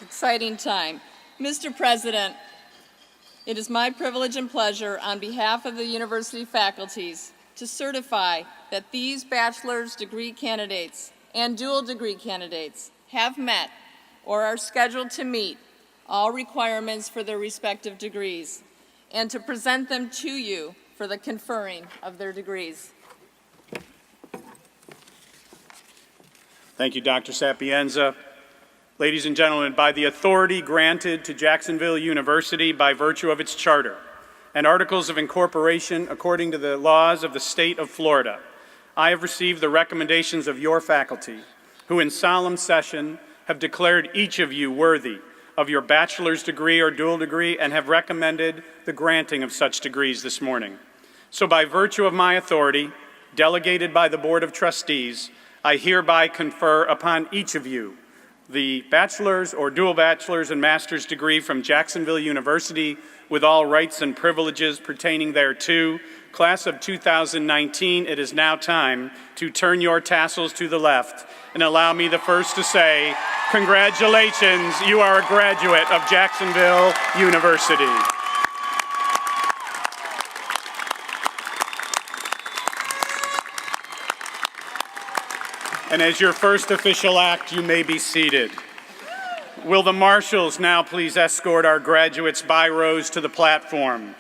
Exciting time. Mr. President, it is my privilege and pleasure on behalf of the university faculties to certify that these bachelor's degree candidates and dual degree candidates have met or are scheduled to meet all requirements for their respective degrees and to present them to you for the conferring of their degrees. Thank you, Dr. Sapienza. Ladies and gentlemen, by the authority granted to Jacksonville University by virtue of its charter and articles of incorporation according to the laws of the state of Florida, I have received the recommendations of your faculty, who in solemn session have declared each of you worthy of your bachelor's degree or dual degree and have recommended the granting of such degrees this morning. So by virtue of my authority, delegated by the Board of Trustees, I hereby confer upon each of you the bachelor's or dual bachelor's and master's degree from Jacksonville University with all rights and privileges pertaining thereto. Class of 2019, it is now time to turn your tassels to the left and allow me the first to say, congratulations, you are a graduate of Jacksonville University. And as your first official act, you may be seated. Will the marshals now please escort our graduates by rows to the platform?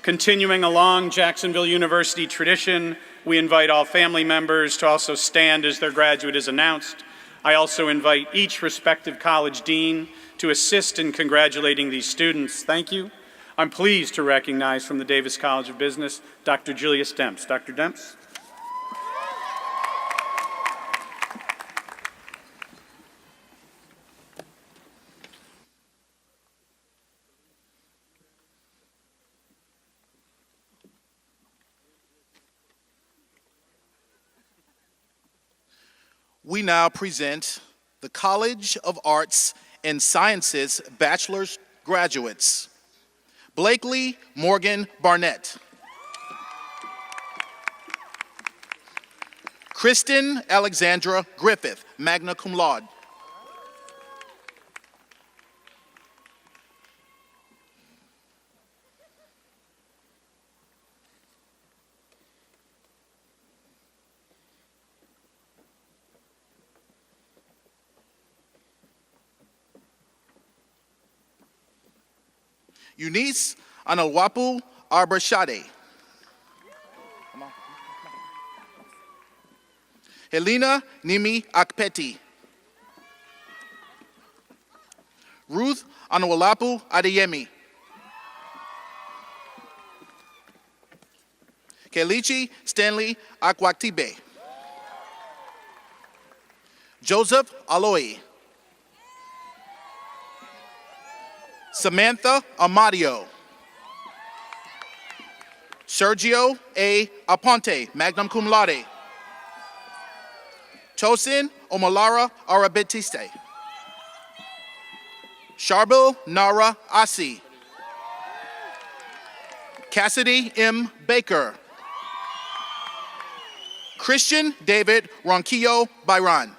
Continuing along Jacksonville University tradition, We invite all family members to also stand as their graduate is announced. I also invite each respective college dean to assist in congratulating these students. Thank you. I'm pleased to recognize from the Davis College of Business, Dr. Julius Demps. Dr. Demps. We now present the College of Arts and Sciences Bachelor's graduates. Blakely Morgan Barnett. Kristen Alexandra Griffith, magna cum laude. Eunice Analwapu Arbershade. Helena Nimi Akpeti. Ruth Anawalapu Adeyemi. Kelichi Stanley Akwaktibe. Joseph Aloy. Samantha Amadio. Sergio A. Aponte, magna cum laude. Tosin Omolara Arabetiste. Sharbil Nara Asi. Cassidy M. Baker. Christian David Ronquillo Byron.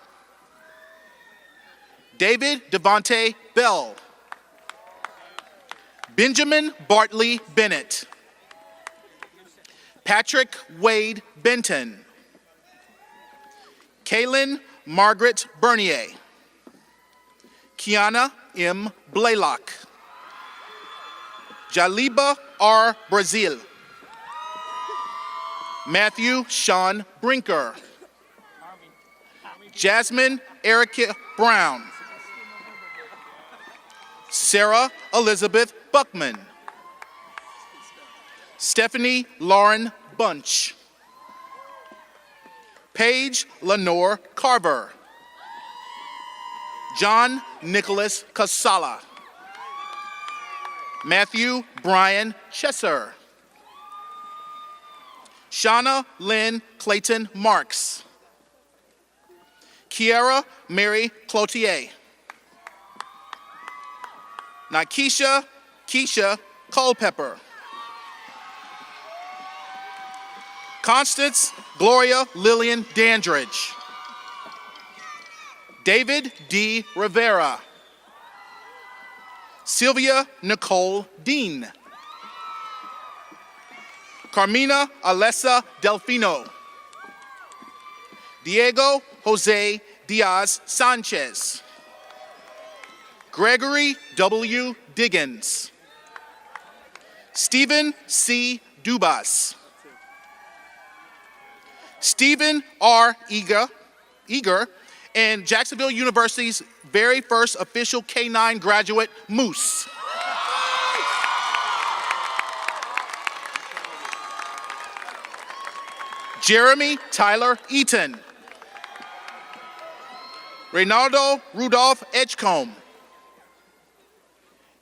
David Devonte Bell. Benjamin Bartley Bennett. Patrick Wade Benton. Kaylin Margaret Bernier. Kiana M. Blaylock. Jaliba R. Brazil. Matthew Sean Brinker. Jasmine Erica Brown. Sarah Elizabeth Buckman. Stephanie Lauren Bunch. Paige Lenore Carver. John Nicholas Casala. Matthew Brian Chesser. Shauna Lynn Clayton Marks. Kiara Mary Cloutier. Keisha Culpepper. Constance Gloria Lillian Dandridge. David D. Rivera. Sylvia Nicole Dean. Carmina Alessa Delfino. Diego Jose Diaz Sanchez. Gregory W. Diggins. Stephen C. Dubas. Stephen R. Eager, and Jacksonville University's very first official K-9 graduate, Moose. Jeremy Tyler Eaton. Reynaldo Rudolph Edgecombe.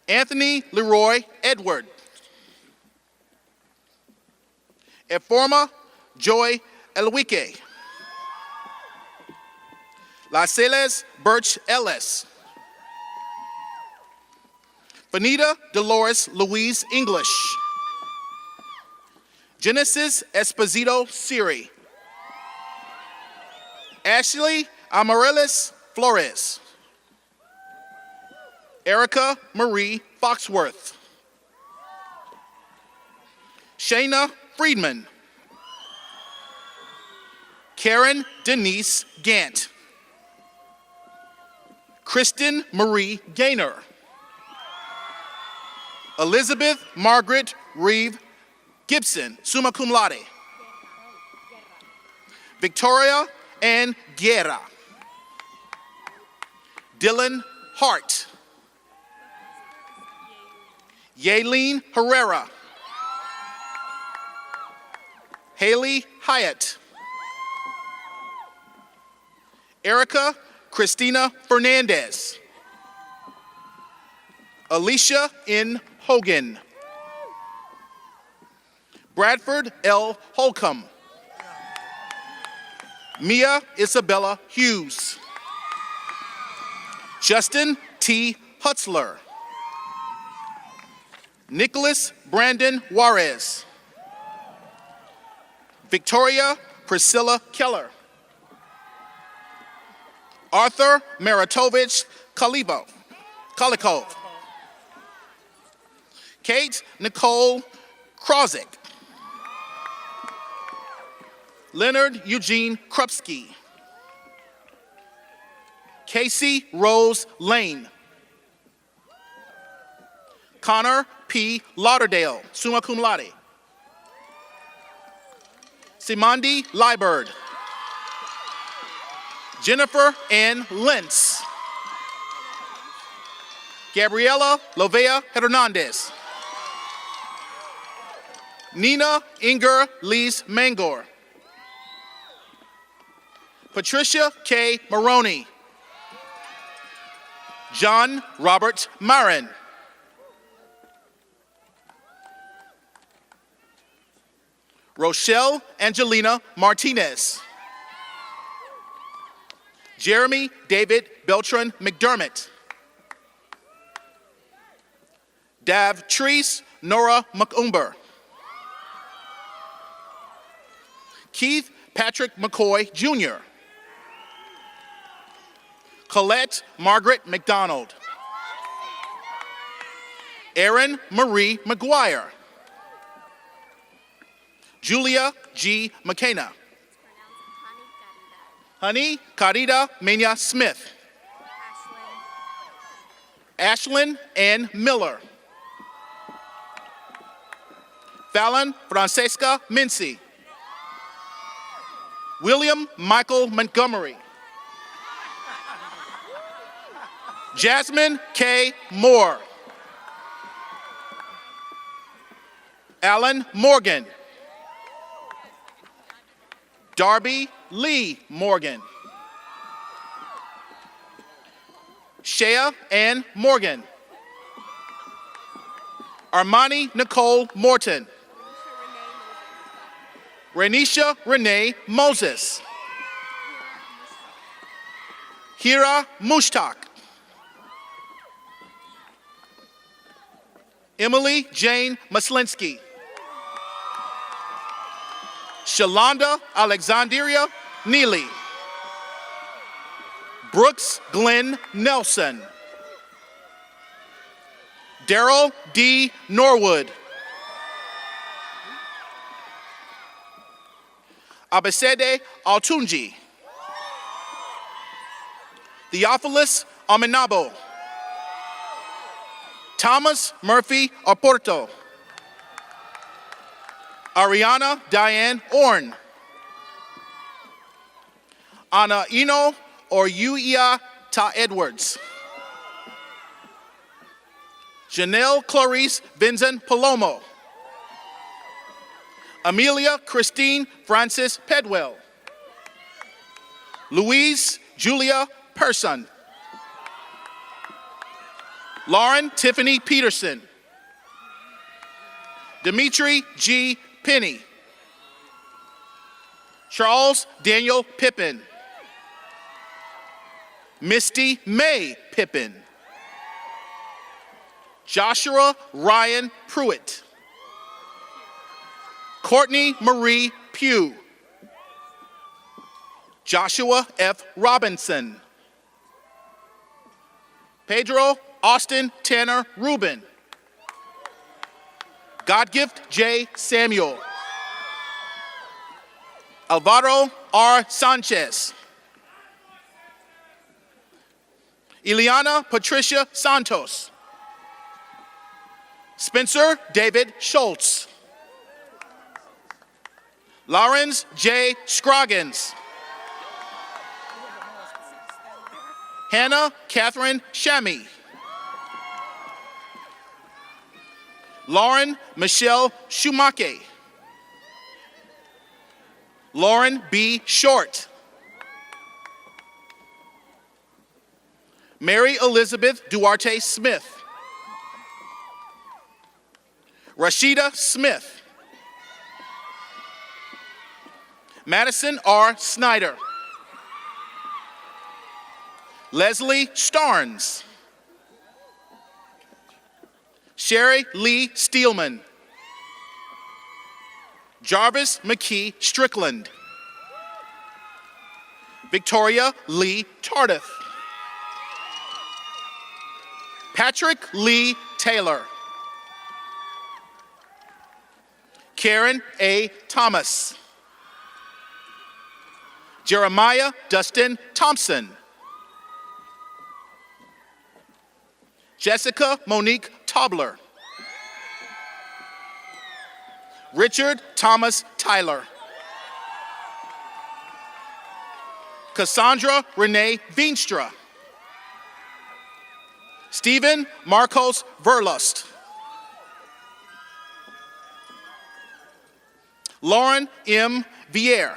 Anthony Leroy Edward. Eforma Joy Elwike. Laceles Birch Ellis. Fanita Dolores Louise English. Genesis Esposito Siri. Ashley Amaryllis Flores. Erica Marie Foxworth. Shayna Friedman. Karen Denise Gant. Kristen Marie Gaynor. Elizabeth Margaret Reeve Gibson, summa cum laude. Victoria Ann Guerra. Dylan Hart. Yaelene Herrera. Haley Hyatt. Erica Christina Fernandez. Alicia N. Hogan. Bradford L. Holcomb. Mia Isabella Hughes. Justin T. Hutzler. Nicholas Brandon Juarez. Victoria Priscilla Keller. Arthur Maritovich Kalikov. Kate Nicole Krozik. Leonard Eugene Krupski. Casey Rose Lane. Connor P. Lauderdale, summa cum laude. Simandi Liebird. Jennifer Ann Lentz. Gabriela Lovea Hernandez. Nina Inger Lees Mangor. Patricia K. Maroney. John Robert Marin. Rochelle Angelina Martinez. Jeremy David Beltran McDermott. Dav Treese Nora McUmber. Keith Patrick McCoy Jr. Colette Margaret McDonald. Erin Marie McGuire. Julia G. McKenna. Honey Carita Mena Smith. Ashlyn Ann Miller. Fallon Francesca Mincy. William Michael Montgomery. Jasmine K. Moore. Alan Morgan. Darby Lee Morgan. Shea Ann Morgan. Armani Nicole Morton. Renisha Renee Moses. Hira Mushtaq. Emily Jane Maslinsky. Shalonda Alexandria Neely. Brooks Glenn Nelson. Daryl D. Norwood. Abesede Altunji. Theophilus Aminabo. Thomas Murphy Oporto. Ariana Diane Orn. Ana Ino Oruia Ta Edwards. Janelle Clarice Vincent Palomo. Amelia Christine Francis Pedwell. Louise Julia Person. Lauren Tiffany Peterson. Dimitri G. Penny. Charles Daniel Pippin. Misty May Pippin. Joshua Ryan Pruitt. Courtney Marie Pugh. Joshua F. Robinson. Pedro Austin Tanner Rubin. Godgift J. Samuel. Alvaro R. Sanchez. Ileana Patricia Santos. Spencer David Schultz. Lawrence J. Scroggins. Hannah Catherine Shammy. Lauren Michelle Schumacher. Lauren B. Short. Mary Elizabeth Duarte Smith. Rashida Smith. Madison R. Snyder. Leslie Starnes. Sherry Lee Steelman. Jarvis McKee Strickland. Victoria Lee Tardif. Patrick Lee Taylor. Karen A. Thomas. Jeremiah Dustin Thompson. Jessica Monique Tobler. Richard Thomas Tyler. Cassandra Renee Veenstra. Stephen Marcos Verlust. Lauren M. Vier.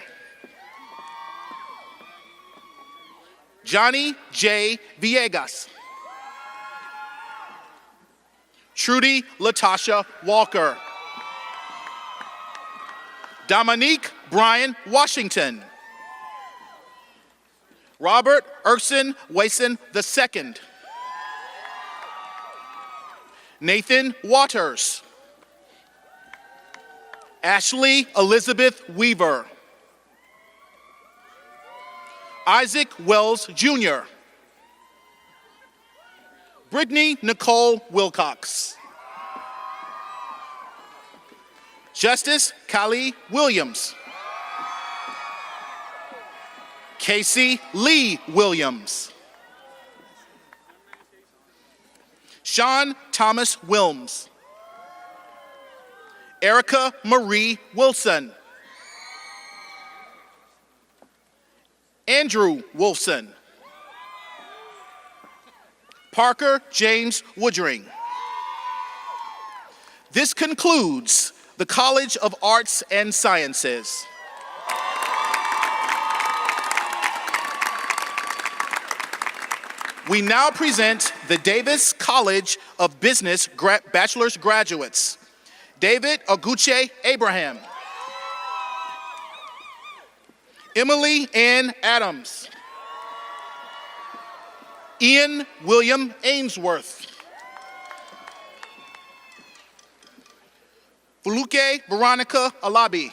Johnny J. Villegas. Trudy Latasha Walker. Dominique Brian Washington. Robert Erkson Wason II. Nathan Waters. Ashley Elizabeth Weaver. Isaac Wells Jr. Brittany Nicole Wilcox. Justice Kali Williams. Casey Lee Williams. Sean Thomas Wilms. Erica Marie Wilson. Andrew Wolfson. Parker James Woodring. This concludes the College of Arts and Sciences. We now present the Davis College of Business Bachelor's graduates. David Oguche Abraham. Emily Ann Adams. Ian William Ainsworth. Fuluke Veronica Alabi.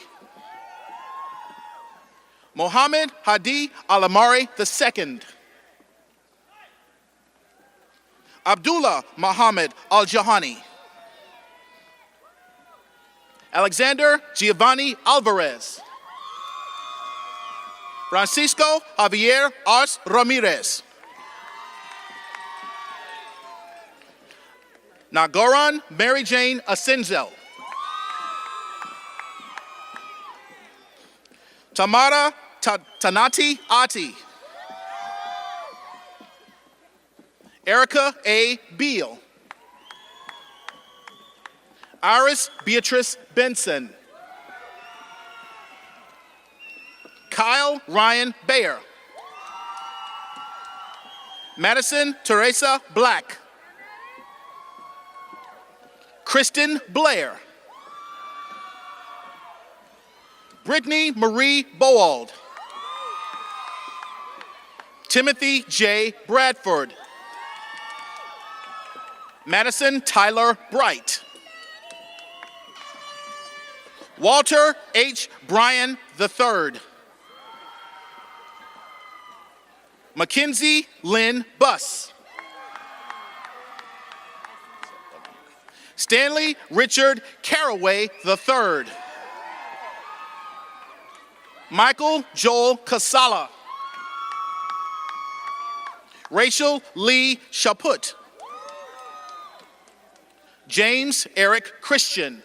Mohammed Hadi Alamari II. Abdullah Muhammad Al-Jahani. Alexander Giovanni Alvarez. Francisco Javier Ars Ramirez. Nagoran Mary Jane Asenzel. Tamara Tanati Ati. Erica A. Beal. Iris Beatrice Benson. Kyle Ryan Bayer. Madison Teresa Black. Kristen Blair. Brittany Marie Boald. Timothy J. Bradford. Madison Tyler Bright. Walter H. Bryan III. Mackenzie Lynn Buss. Stanley Richard Caraway III. Michael Joel Casala. Rachel Lee Chaput. James Eric Christian.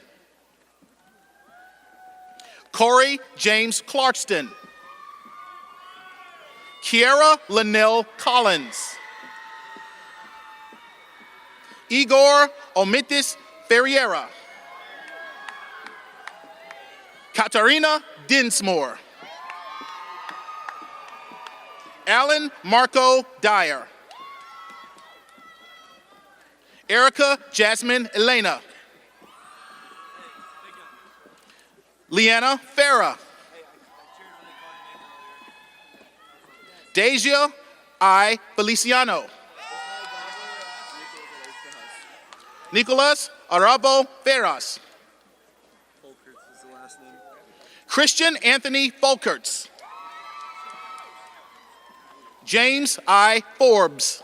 Corey James Clarkston. Kiera Linnell Collins. Igor Omitis Ferreira. Katarina Dinsmore. Alan Marco Dyer. Erica Jasmine Elena. Leanna Farah. Deja I. Feliciano. Nicolas Arabo Ferraz. Christian Anthony Folkerts. James I. Forbes.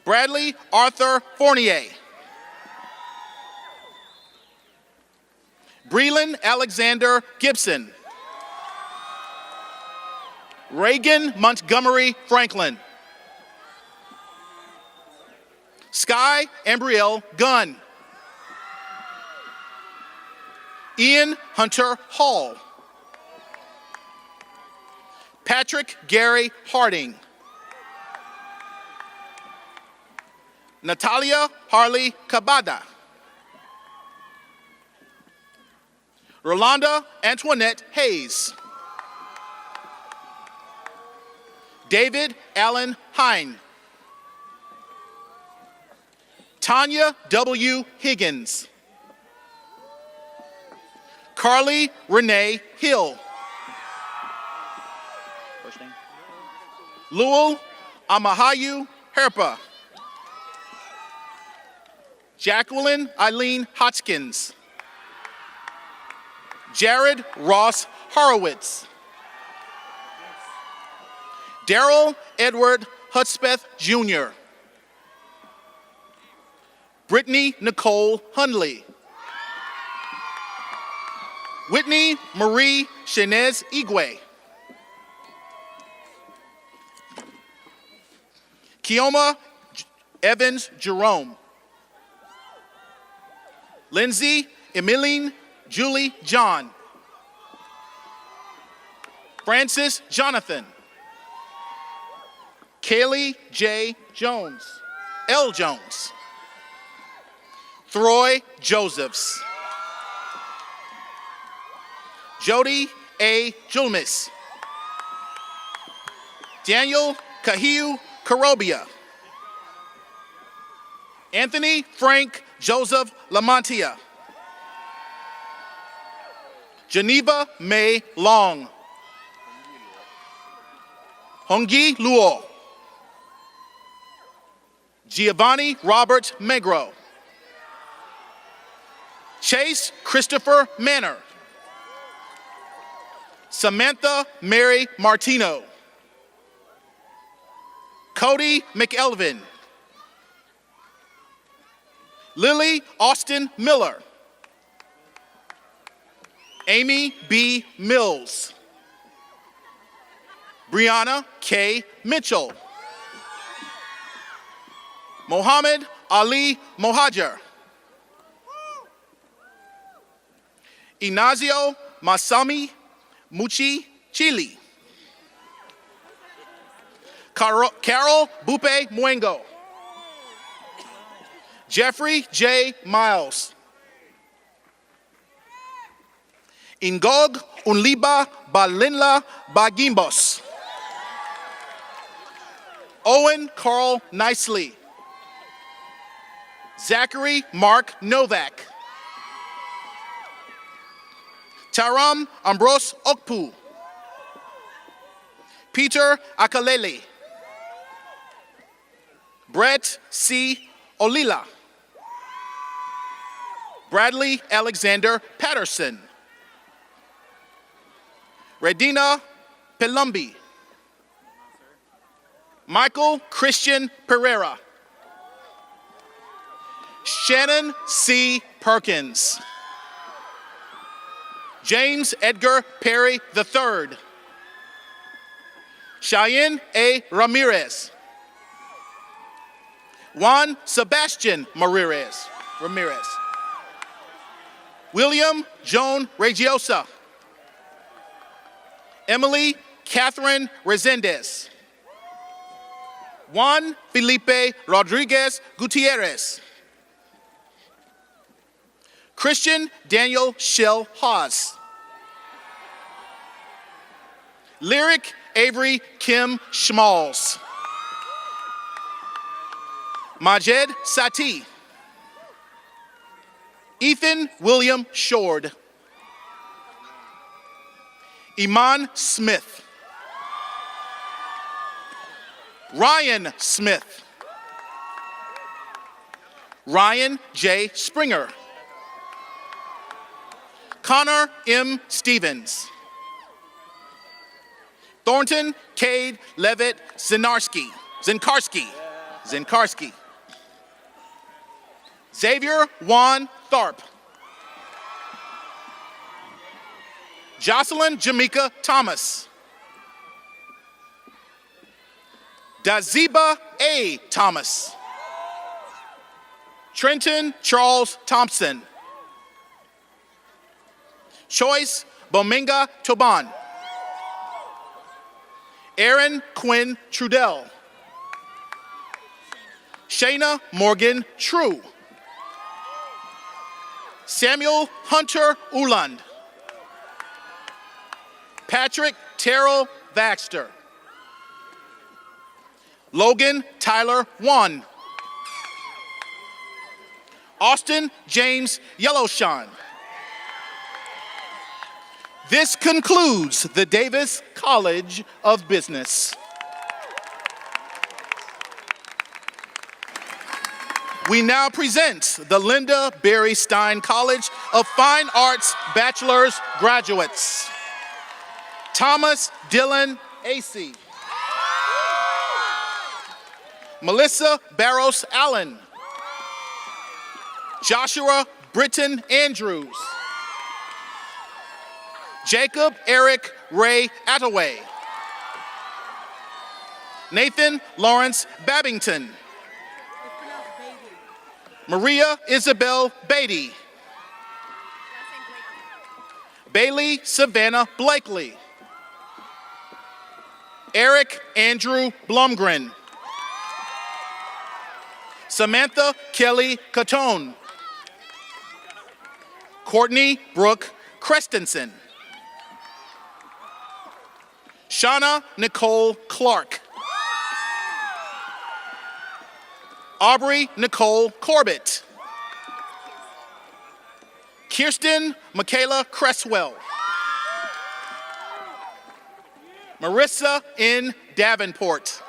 Bradley Arthur Fournier. Breland Alexander Gibson. Reagan Montgomery Franklin. Sky Ambrielle Gunn. Ian Hunter Hall. Patrick Gary Harding. Natalia Harley Cabada. Rolanda Antoinette Hayes. David Allen Hine. Tanya W. Higgins. Carly Renee Hill. Lowell Amahayu Herpa. Jacqueline Eileen Hotchkins. Jared Ross Horowitz. Daryl Edward Hudspeth Jr. Brittany Nicole Hundley. Whitney Marie Shenez Igwe. Kioma Evans Jerome. Lindsay Emeline Julie John. Francis Jonathan. Kaylee J. Jones. L. Jones. Throy Josephs. Jody A. Julmis. Daniel Kahiu Karobia. Anthony Frank Joseph Lamontia. Geneva May Long. Hongi Luo. Giovanni Robert Megro. Chase Christopher Manor. Samantha Mary Martino. Cody McElvin. Lily Austin Miller. Amy B. Mills. Brianna K. Mitchell. Mohammed Ali Mohajer. Inazio Masami Muchi Chili. Carol Bupe Muengo. Jeffrey J. Miles. Ingog Unliba Balinla Bagimbos. Owen Carl Nicely. Zachary Mark Novak. Taram Ambrose Okpu. Peter Akalele. Brett C. Olila. Bradley Alexander Patterson. Redina Pelumbi. Michael Christian Pereira. Shannon C. Perkins. James Edgar Perry III. Cheyenne A. Ramirez. Juan Sebastian Ramirez. William Joan Regiosa. Emily Catherine Resendez. Juan Felipe Rodriguez Gutierrez. Christian Daniel Shell Haas. Lyric Avery Kim Schmalls. Majed Sati. Ethan William Shord. Iman Smith. Ryan Smith. Ryan J. Springer. Connor M. Stevens. Thornton Cade Levitt Zenkarski. Xavier Juan Tharp. Jocelyn Jamaica Thomas. Daziba A. Thomas. Trenton Charles Thompson. Choice Bominga Toban. Aaron Quinn Trudell. Shayna Morgan True. Samuel Hunter Uland. Patrick Terrell Baxter. Logan Tyler Wan. Austin James Yellowshawn. This concludes the Davis College of Business. We now present the Linda Berry Stein College of Fine Arts Bachelor's graduates. Thomas Dylan Acey. Melissa Barros Allen. Joshua Britton Andrews. Jacob Eric Ray Attaway. Nathan Lawrence Babington. Maria Isabel Beatty. Bailey Savannah Blakely. Eric Andrew Blumgren. Samantha Kelly Catone. Courtney Brooke Christensen. Shauna Nicole Clark. Aubrey Nicole Corbett. Kirsten Michaela Cresswell. Marissa N. Davenport.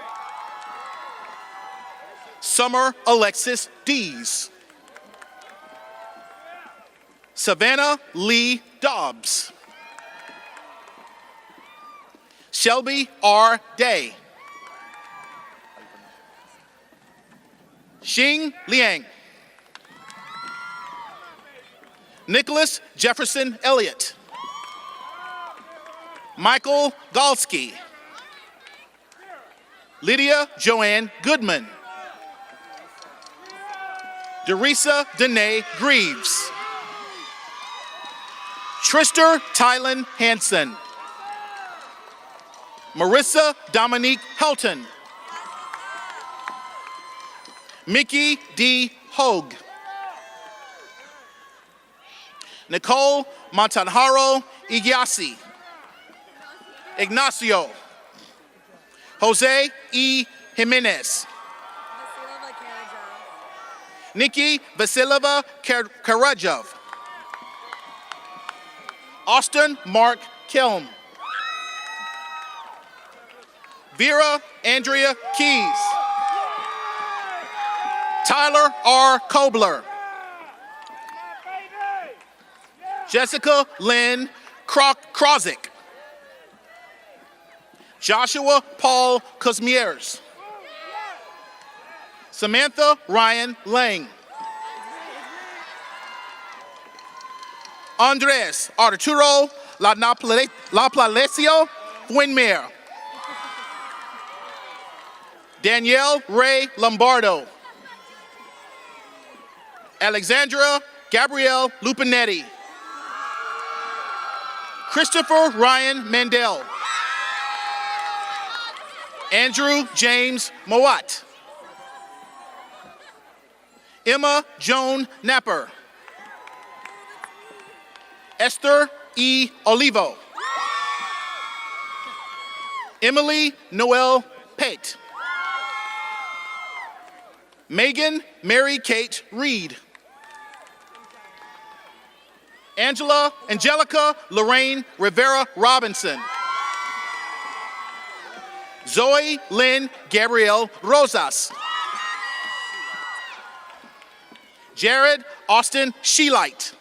Summer Alexis Dees. Savannah Lee Dobbs. Shelby R. Day. Xing Liang. Nicholas Jefferson Elliott. Michael Galski. Lydia Joanne Goodman. Derisa Danae Greaves. Trister Tylen Hansen. Marissa Dominique Helton. Mickey D. Hogue. Nicole Montanjaro Ignacio. Jose E. Jimenez. Nikki Vasilova Karajov. Austin Mark Kelm. Vera Andrea Keys. Tyler R. Kobler. Jessica Lynn Krozik. Joshua Paul Kosmiers. Samantha Ryan Lang. Andres Arturo Laplacio Fuenmer. Danielle Ray Lombardo. Alexandra Gabrielle Lupinetti. Christopher Ryan Mandel. Andrew James Mowat. Emma Joan Napper. Esther E. Olivo. Emily Noel Pate. Megan Mary Kate Reed. Angelica Lorraine Rivera Robinson. Zoe Lynn Gabrielle Rosas. Jared Austin Sheelight.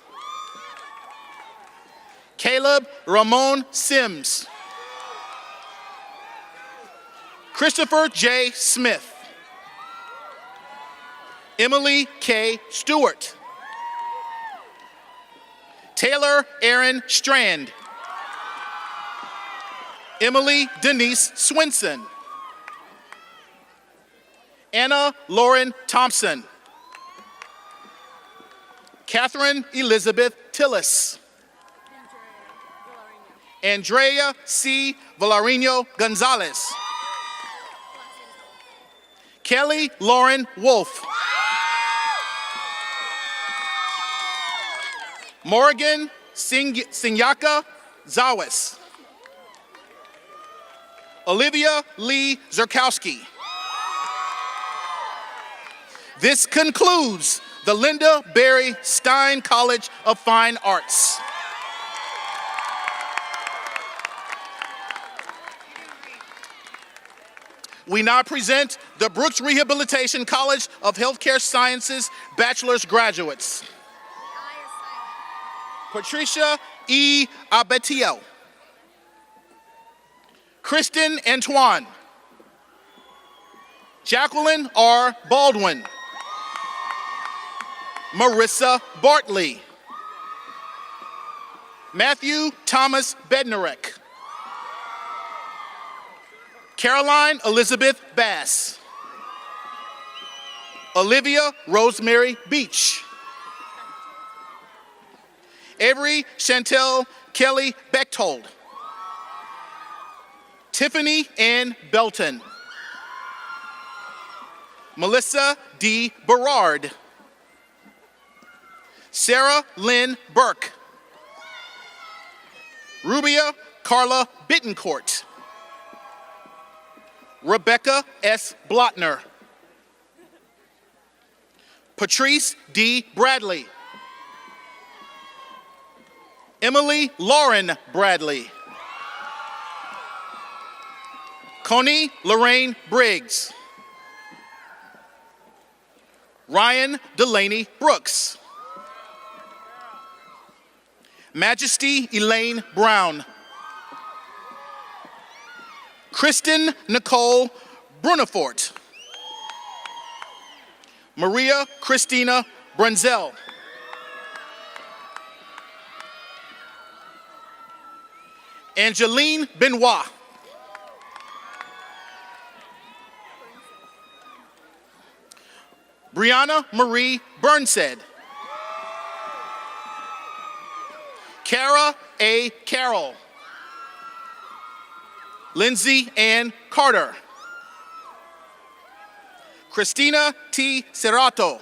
Caleb Ramon Sims. Christopher J. Smith. Emily K. Stewart. Taylor Aaron Strand. Emily Denise Swinson. Anna Lauren Thompson. Catherine Elizabeth Tillis. Andrea C. Valarino Gonzalez. Kelly Lauren Wolf. Morgan Sinyaka Zawis. Olivia Lee Zerkowski. This concludes the Linda Berry Stein College of Fine Arts. We now present the Brooks Rehabilitation College of Healthcare Sciences Bachelor's graduates. Patricia E. Abetio. Kristen Antoine. Jacqueline R. Baldwin. Marissa Bartley. Matthew Thomas Bednarek. Caroline Elizabeth Bass. Olivia Rosemary Beach. Avery Chantel Kelly Bechtold. Tiffany Ann Belton. Melissa D. Berard. Sarah Lynn Burke. Rubia Carla Bittencourt. Rebecca S. Blotner. Patrice D. Bradley. Emily Lauren Bradley. Connie Lorraine Briggs. Ryan Delaney Brooks. Majesty Elaine Brown. Kristen Nicole Brunefort. Maria Christina Brunzel. Angeline Benoit. Brianna Marie Burnsed. Kara A. Carroll. Lindsay Ann Carter. Christina T. Cerrato.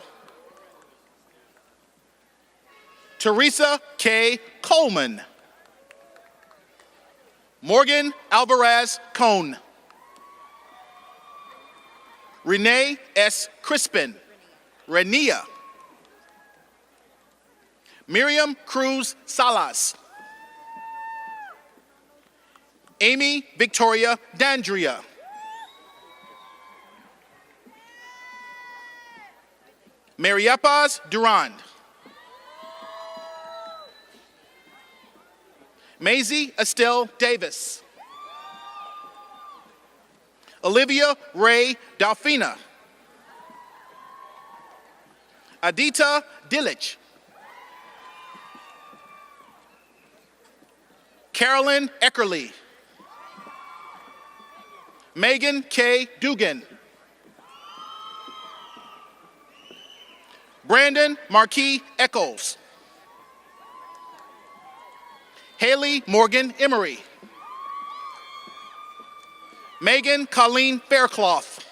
Teresa K. Coleman. Morgan Alvarez Cone. Renee S. Crispin. Renia. Miriam Cruz Salas. Amy Victoria Dandria. Mariapaz Durand. Maisie Estelle Davis. Olivia Ray Dalfina. Adita Dillich. Carolyn Eckerly. Megan K. Dugan. Brandon Marquis Eccles. Haley Morgan Emery. Megan Colleen Faircloth.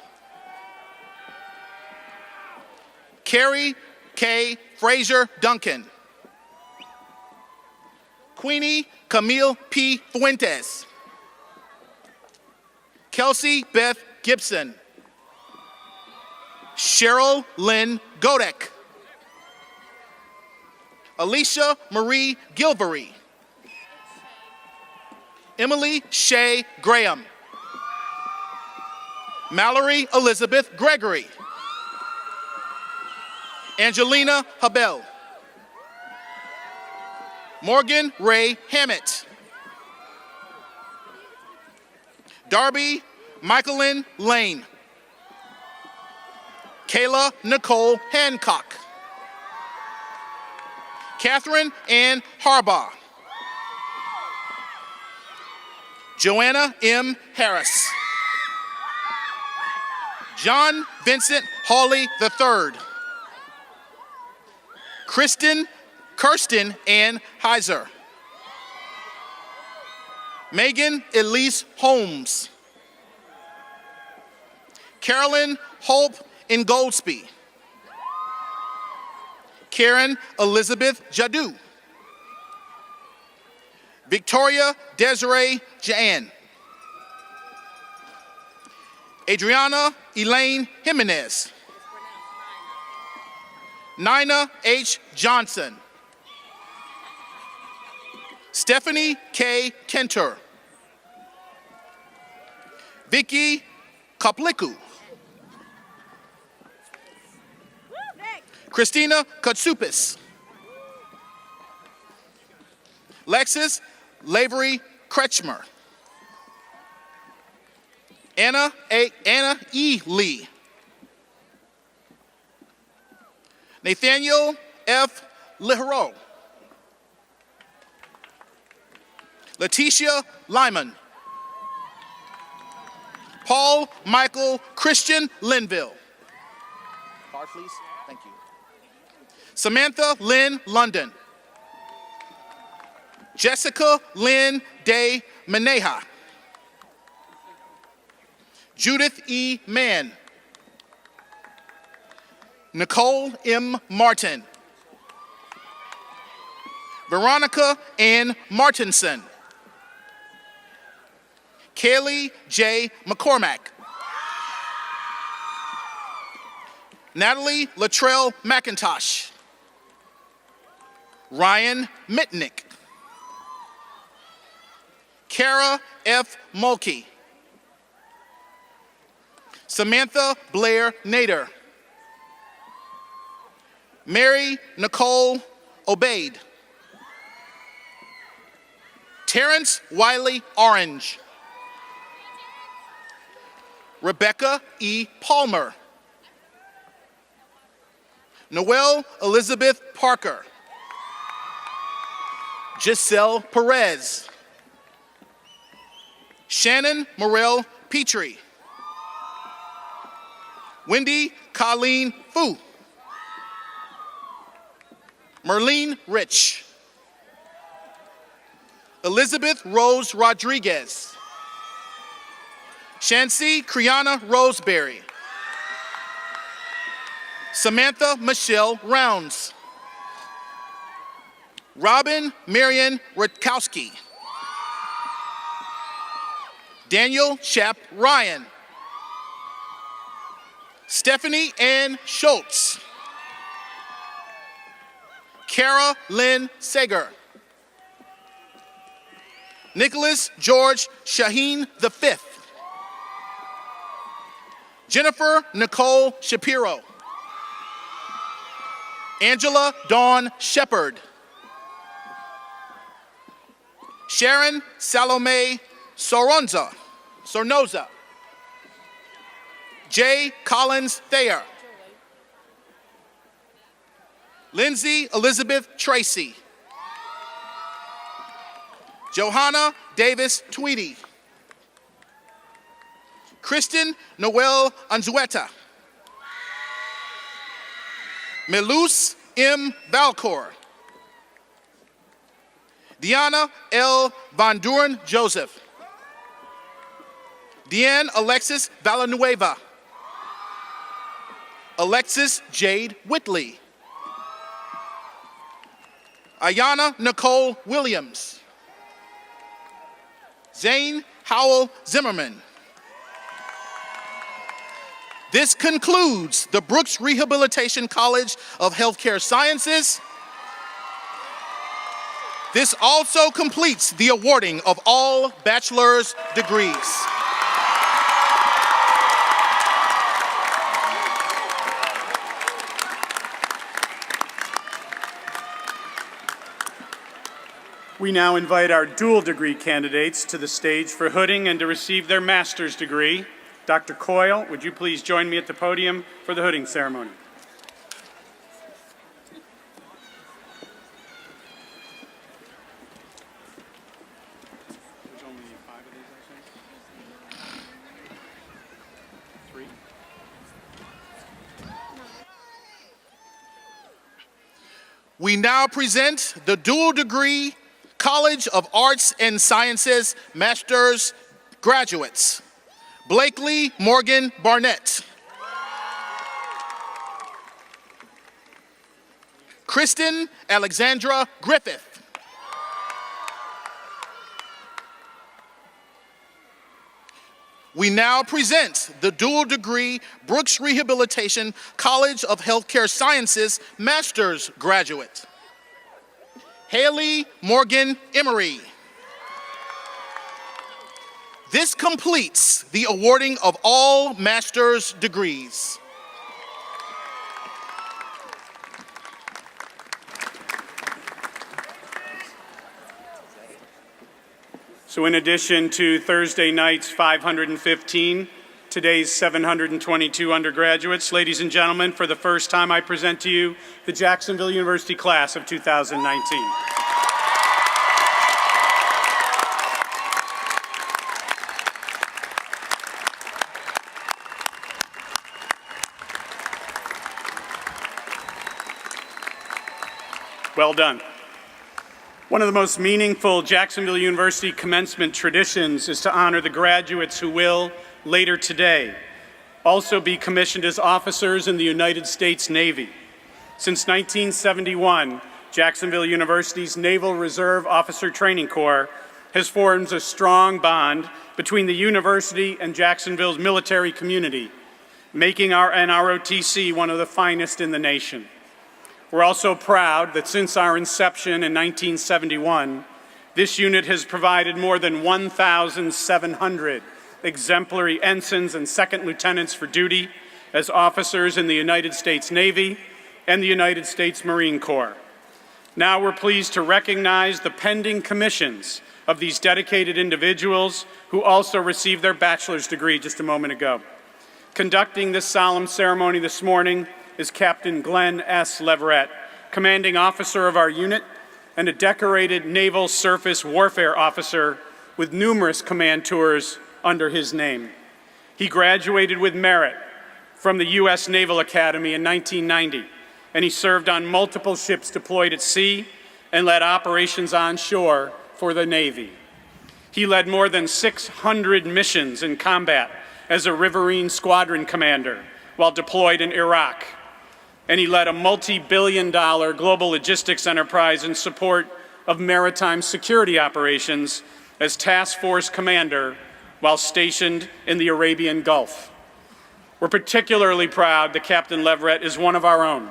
Carrie K. Frazier Duncan. Queenie Camille P. Fuentes. Kelsey Beth Gibson. Cheryl Lynn Godek. Alicia Marie Gilvery. Emily Shea Graham. Mallory Elizabeth Gregory. Angelina Habel. Morgan Ray Hammett. Darby Michaelin Lane. Kayla Nicole Hancock. Catherine Ann Harbaugh. Joanna M. Harris. John Vincent Hawley III. Kirsten Ann Heiser. Megan Elise Holmes. Carolyn Hope Ingoldsby. Karen Elizabeth Jadu. Victoria Desiree Jan. Adriana Elaine Jimenez. Nina H. Johnson. Stephanie K. Kenter. Vicky Kopliku. Christina Katsupis. Lexis Lavery Kretschmer. Anna E. Lee. Nathaniel F. Lihero. Letitia Lyman. Paul Michael Christian Linville. Card, please. Thank you. Samantha Lynn London. Jessica Lynn Day Meneha. Judith E. Mann. Nicole M. Martin. Veronica Ann Martinson. Kaylee J. McCormack. Natalie Latrell McIntosh. Ryan Mitnick. Kara F. Mulkey. Samantha Blair Nader. Mary Nicole Obeid. Terrence Wiley Orange. Rebecca E. Palmer. Noelle Elizabeth Parker. Giselle Perez. Shannon Morel Petrie. Wendy Colleen Fu. Merlene Rich. Elizabeth Rose Rodriguez. Shancy Kriana Roseberry. Samantha Michelle Rounds. Robin Marion Rutkowski. Daniel Chap Ryan. Stephanie Ann Schultz. Kara Lynn Sager. Nicholas George Shaheen V. Jennifer Nicole Shapiro. Angela Dawn Shepard. Sharon Salome Sornoza. Jay Collins Thayer. Lindsay Elizabeth Tracy. Johanna Davis Tweedy. Kristen Noel Anzueta. Melus M. Valcor. Diana L. Von Duren Joseph. Deanne Alexis Villanueva. Alexis Jade Whitley. Ayana Nicole Williams. Zane Howell Zimmerman. This concludes the Brooks Rehabilitation College of Healthcare Sciences. This also completes the awarding of all bachelor's degrees. We now invite our dual degree candidates to the stage for hooding and to receive their master's degree. Dr. Coyle, would you please join me at the podium for the hooding ceremony? There's only 5 of these, I think. 3. We now present the dual degree College of Arts and Sciences master's graduates. Blakely Morgan Barnett. Kristen Alexandra Griffith. We now present the dual degree Brooks Rehabilitation College of Healthcare Sciences master's graduate. Haley Morgan Emery. This completes the awarding of all master's degrees. So in addition to Thursday night's 515, today's 722 undergraduates, ladies and gentlemen, for the first time I present to you the Jacksonville University class of 2019. Well done. One of the most meaningful Jacksonville University commencement traditions is to honor the graduates who will, later today, also be commissioned as officers in the United States Navy. Since 1971, Jacksonville University's Naval Reserve Officer Training Corps has formed a strong bond between the university and Jacksonville's military community, making our NROTC one of the finest in the nation. We're also proud that since our inception in 1971, this unit has provided more than 1,700 exemplary ensigns and second lieutenants for duty as officers in the United States Navy and the United States Marine Corps. Now we're pleased to recognize the pending commissions of these dedicated individuals who also received their bachelor's degree just a moment ago. Conducting this solemn ceremony this morning is Captain Glenn S. Leverett, commanding officer of our unit and a decorated naval surface warfare officer with numerous command tours under his name. He graduated with merit from the U.S. Naval Academy in 1990, and he served on multiple ships deployed at sea and led operations on shore for the Navy. He led more than 600 missions in combat as a Riverine Squadron commander while deployed in Iraq. And he led a multi-billion-dollar global logistics enterprise in support of maritime security operations as task force commander while stationed in the Arabian Gulf. We're particularly proud that Captain Leverett is one of our own,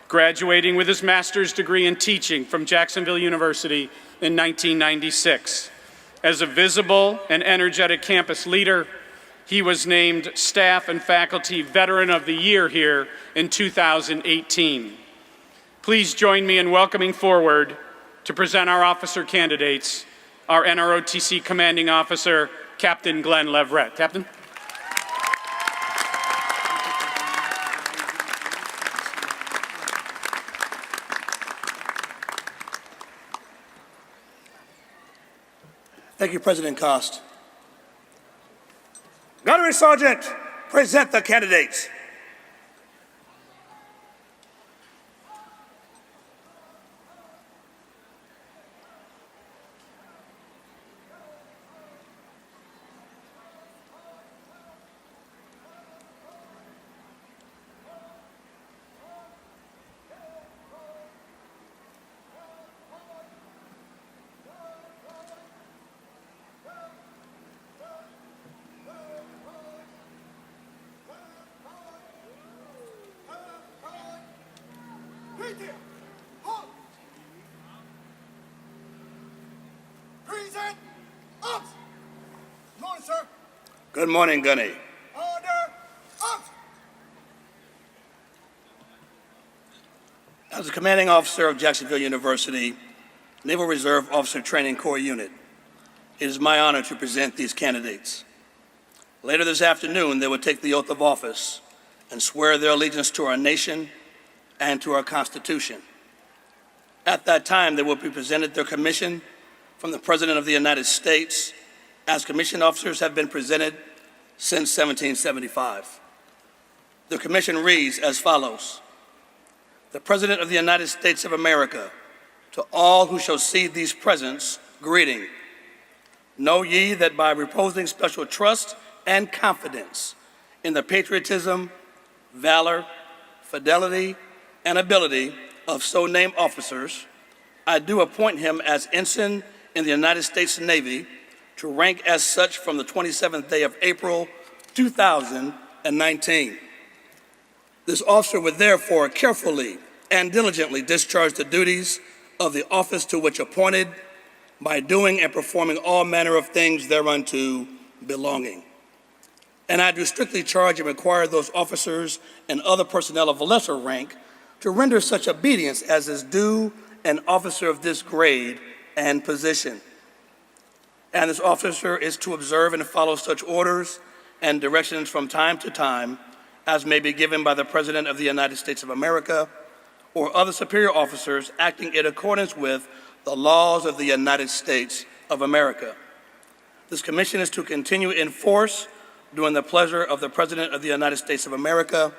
graduating with his master's degree in teaching from Jacksonville University in 1996. As a visible and energetic campus leader, he was named Staff and Faculty Veteran of the Year here in 2018. Please join me in welcoming forward to present our officer candidates, our NROTC Commanding Officer, Captain Glenn Leverett. Captain. Thank you, President Cost. Gunnery Sergeant, present the candidates. Present. Up. Good morning, sir. Good morning, Gunny. Order. Up. As the commanding officer of Jacksonville University Naval Reserve Officer Training Corps Unit, it is my honor to present these candidates. Later this afternoon, they will take the oath of office and swear their allegiance to our nation and to our Constitution. At that time, they will be presented their commission from the President of the United States, as commissioned officers have been presented since 1775. The commission reads as follows: The President of the United States of America, to all who shall see these presents, greeting. Know ye that by reposing special trust and confidence in the patriotism, valor, fidelity, and ability of so named officers, I do appoint him as ensign in the United States Navy to rank as such from the 27th day of April, 2019. This officer would therefore carefully and diligently discharge the duties of the office to which appointed by doing and performing all manner of things thereunto belonging. And I do strictly charge and require those officers and other personnel of lesser rank to render such obedience as is due an officer of this grade and position. And this officer is to observe and follow such orders and directions from time to time as may be given by the President of the United States of America or other superior officers acting in accordance with the laws of the United States of America. This commission is to continue in force during the pleasure of the President of the United States of America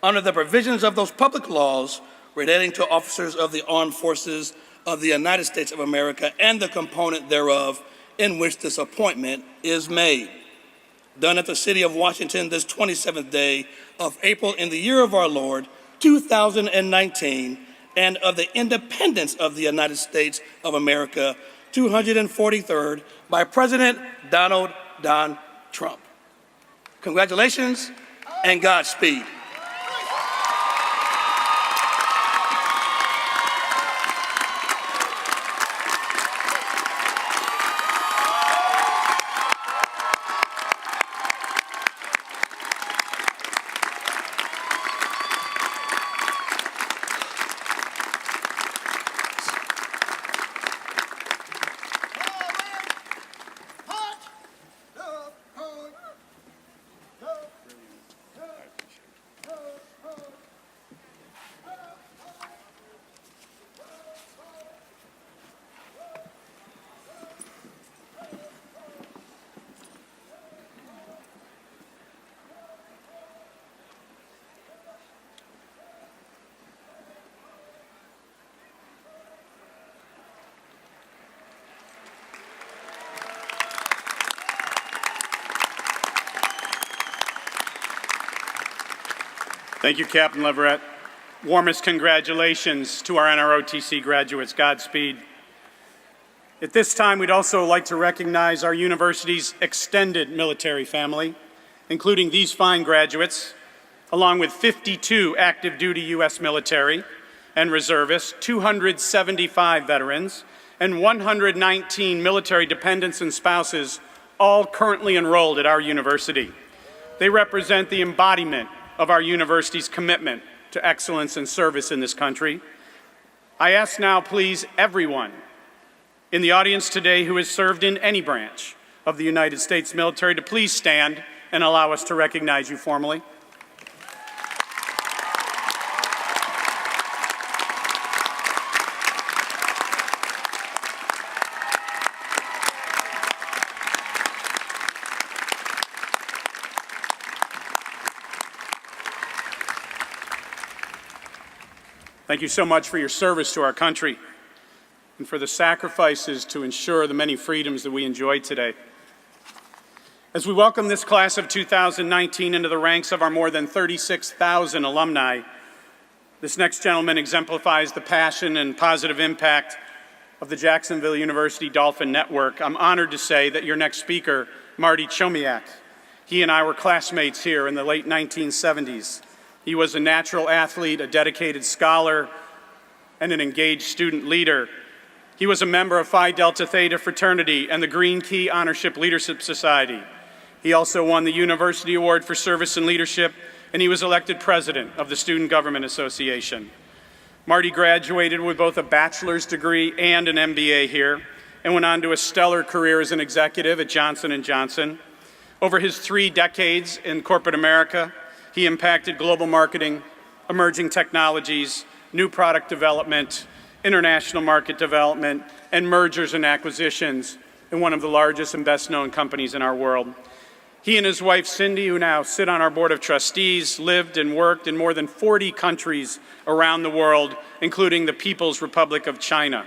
under the provisions of those public laws relating to officers of the armed forces of the United States of America and the component thereof in which this appointment is made. Done at the city of Washington this 27th day of April in the year of our Lord, 2019, and of the independence of the United States of America, 243rd, by President Donald Don Trump. Congratulations and Godspeed. Thank you, Captain Leverett. Warmest congratulations to our NROTC graduates. Godspeed. At this time, we'd also like to recognize our university's extended military family, including these fine graduates, along with 52 active duty U.S. military and reservists, 275 veterans, and 119 military dependents and spouses, all currently enrolled at our university. They represent the embodiment of our university's commitment to excellence and service in this country. I ask now, please, everyone in the audience today who has served in any branch of the United States military to please stand and allow us to recognize you formally. Thank you so much for your service to our country and for the sacrifices to ensure the many freedoms that we enjoy today. As we welcome this class of 2019 into the ranks of our more than 36,000 alumni, this next gentleman exemplifies the passion and positive impact of the Jacksonville University Dolphin Network. I'm honored to say that your next speaker, Marty Chomiak, he and I were classmates here in the late 1970s. He was a natural athlete, a dedicated scholar, and an engaged student leader. He was a member of Phi Delta Theta fraternity and the Green Key Honorship Leadership Society. He also won the University Award for Service and Leadership, and he was elected president of the Student Government Association. Marty graduated with both a bachelor's degree and an MBA here, and went on to a stellar career as an executive at Johnson & Johnson. Over his 3 decades in corporate America, he impacted global marketing, emerging technologies, new product development, international market development, and mergers and acquisitions in one of the largest and best-known companies in our world. He and his wife, Cindy, who now sit on our board of trustees, lived and worked in more than 40 countries around the world, including the People's Republic of China.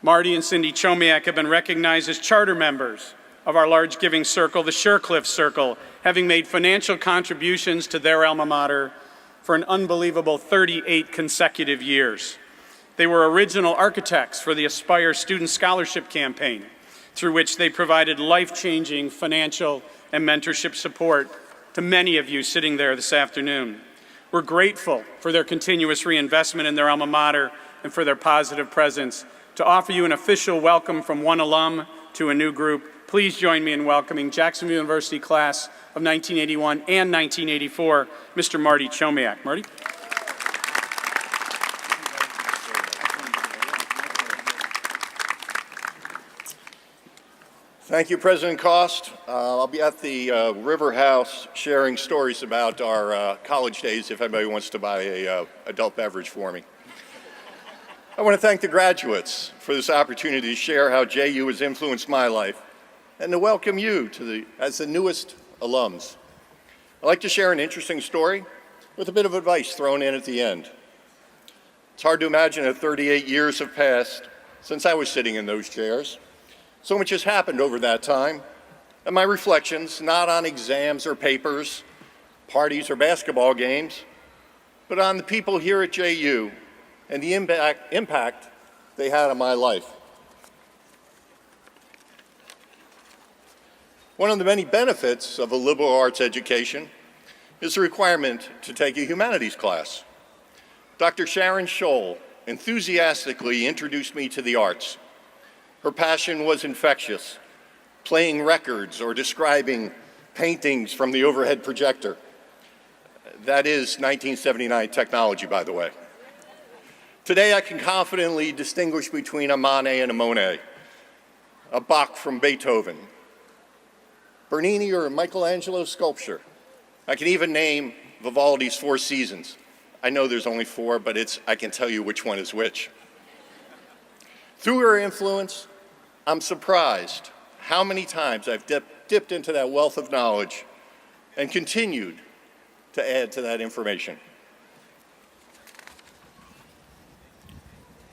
Marty and Cindy Chomiak have been recognized as charter members of our large giving circle, the Surecliff Circle, having made financial contributions to their alma mater for an unbelievable 38 consecutive years. They were original architects for the Aspire Student Scholarship Campaign, through which they provided life-changing financial and mentorship support to many of you sitting there this afternoon. We're grateful for their continuous reinvestment in their alma mater and for their positive presence. To offer you an official welcome from one alum to a new group, please join me in welcoming Jacksonville University class of 1981 and 1984, Mr. Marty Chomiak. Marty? Thank you, President Cost. I'll be at the River House sharing stories about our college days if anybody wants to buy a adult beverage for me. I want to thank the graduates for this opportunity to share how JU has influenced my life and to welcome you as the newest alums. I'd like to share an interesting story with a bit of advice thrown in at the end. It's hard to imagine that 38 years have passed since I was sitting in those chairs. So much has happened over that time, and my reflections, not on exams or papers, parties or basketball games, but on the people here at JU and the impact they had on my life. One of the many benefits of a liberal arts education is the requirement to take a humanities class. Dr. Sharon Scholl enthusiastically introduced me to the arts. Her passion was infectious, playing records or describing paintings from the overhead projector. That is 1979 technology, by the way. Today, I can confidently distinguish between a Manet and a Monet, a Bach from Beethoven, Bernini or Michelangelo's sculpture. I can even name Vivaldi's Four Seasons. I know there's only 4, but I can tell you which one is which. Through her influence, I'm surprised how many times I've dipped into that wealth of knowledge and continued to add to that information.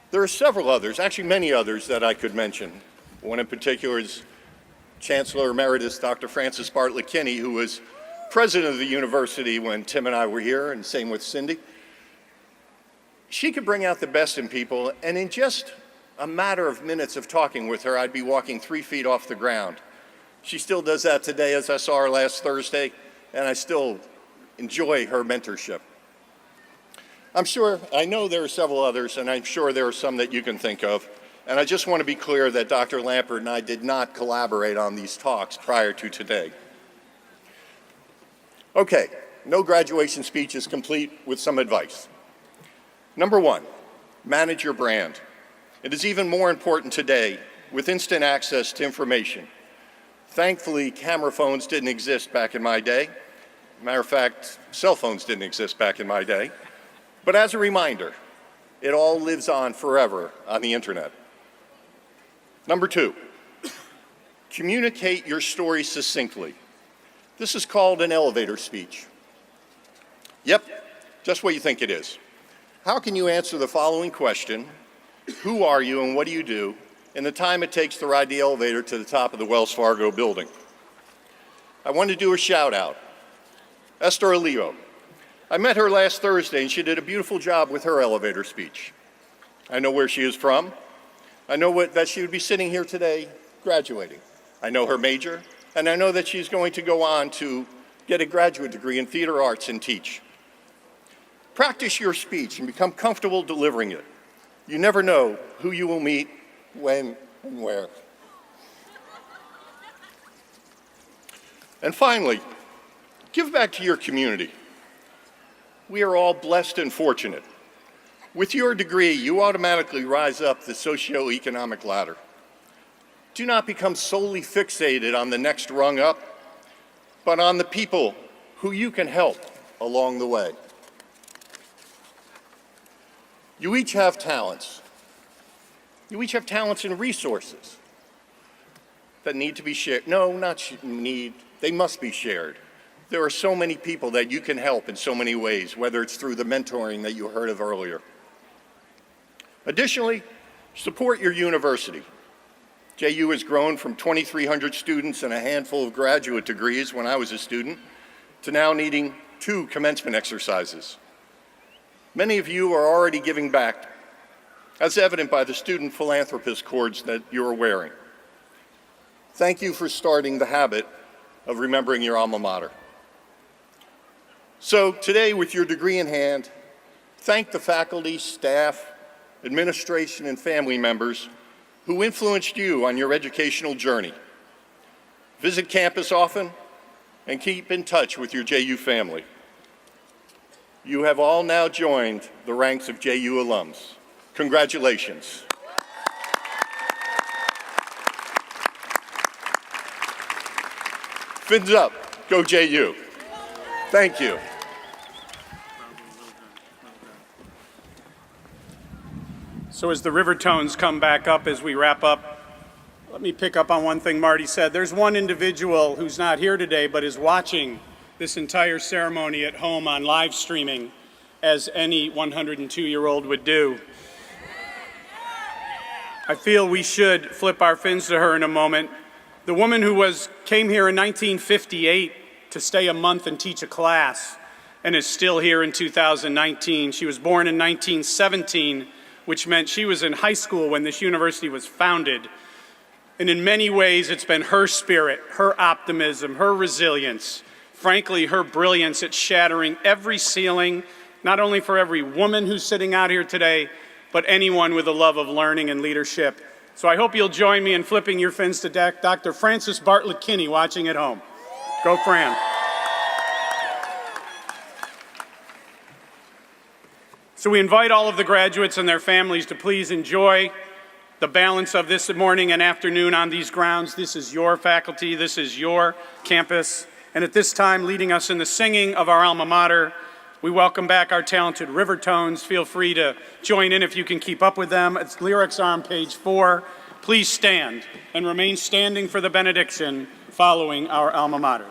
There are several others, actually many others, that I could mention. One in particular is Chancellor Emeritus Dr. Frances Bartlett Kinney, who was president of the university when Tim and I were here, and same with Cindy. She could bring out the best in people, and in just a matter of minutes of talking with her, I'd be walking 3 feet off the ground. She still does that today, as I saw her last Thursday, and I still enjoy her mentorship. I know there are several others, and I'm sure there are some that you can think of, and I just want to be clear that Dr. Lampert and I did not collaborate on these talks prior to today. Okay, no graduation speech is complete with some advice. Number 1, manage your brand. It is even more important today with instant access to information. Thankfully, camera phones didn't exist back in my day. Matter of fact, cell phones didn't exist back in my day. But as a reminder, it all lives on forever on the internet. Number 2, communicate your story succinctly. This is called an elevator speech. Yep, just what you think it is. How can you answer the following question? Who are you and what do you do in the time it takes to ride the elevator to the top of the Wells Fargo building? I want to do a shout out. Esther Alio. I met her last Thursday and she did a beautiful job with her elevator speech. I know where she is from. I know that she would be sitting here today graduating. I know her major, and I know that she's going to go on to get a graduate degree in theater arts and teach. Practice your speech and become comfortable delivering it. You never know who you will meet, when, and where. And finally, give back to your community. We are all blessed and fortunate. With your degree, you automatically rise up the socioeconomic ladder. Do not become solely fixated on the next rung up, but on the people who you can help along the way. You each have talents. You each have talents and resources that need to be shared. No, not need, they must be shared. There are so many people that you can help in so many ways, whether it's through the mentoring that you heard of earlier. Additionally, support your university. JU has grown from 2,300 students and a handful of graduate degrees when I was a student to now needing 2 commencement exercises. Many of you are already giving back, as evident by the student philanthropist cords that you're wearing. Thank you for starting the habit of remembering your alma mater. So today, with your degree in hand, thank the faculty, staff, administration, and family members who influenced you on your educational journey. Visit campus often and keep in touch with your JU family. You have all now joined the ranks of JU alums. Congratulations. Fins up, go JU. Thank you. So as the river tones come back up as we wrap up, let me pick up on one thing Marty said. There's one individual who's not here today but is watching this entire ceremony at home on live streaming, as any 102-year-old would do. I feel we should flip our fins to her in a moment. The woman who came here in 1958 to stay a month and teach a class and is still here in 2019. She was born in 1917, which meant she was in high school when this university was founded. And in many ways, it's been her spirit, her optimism, her resilience, frankly, her brilliance at shattering every ceiling, not only for every woman who's sitting out here today, but anyone with a love of learning and leadership. So I hope you'll join me in flipping your fins to Dr. Frances Bartlett Kinney watching at home. Go Fran. So we invite all of the graduates and their families to please enjoy the balance of this morning and afternoon on these grounds. This is your faculty, this is your campus, and at this time, leading us in the singing of our alma mater, we welcome back our talented river tones. Feel free to join in if you can keep up with them. Its lyrics are on page 4. Please stand and remain standing for the benediction following our alma mater.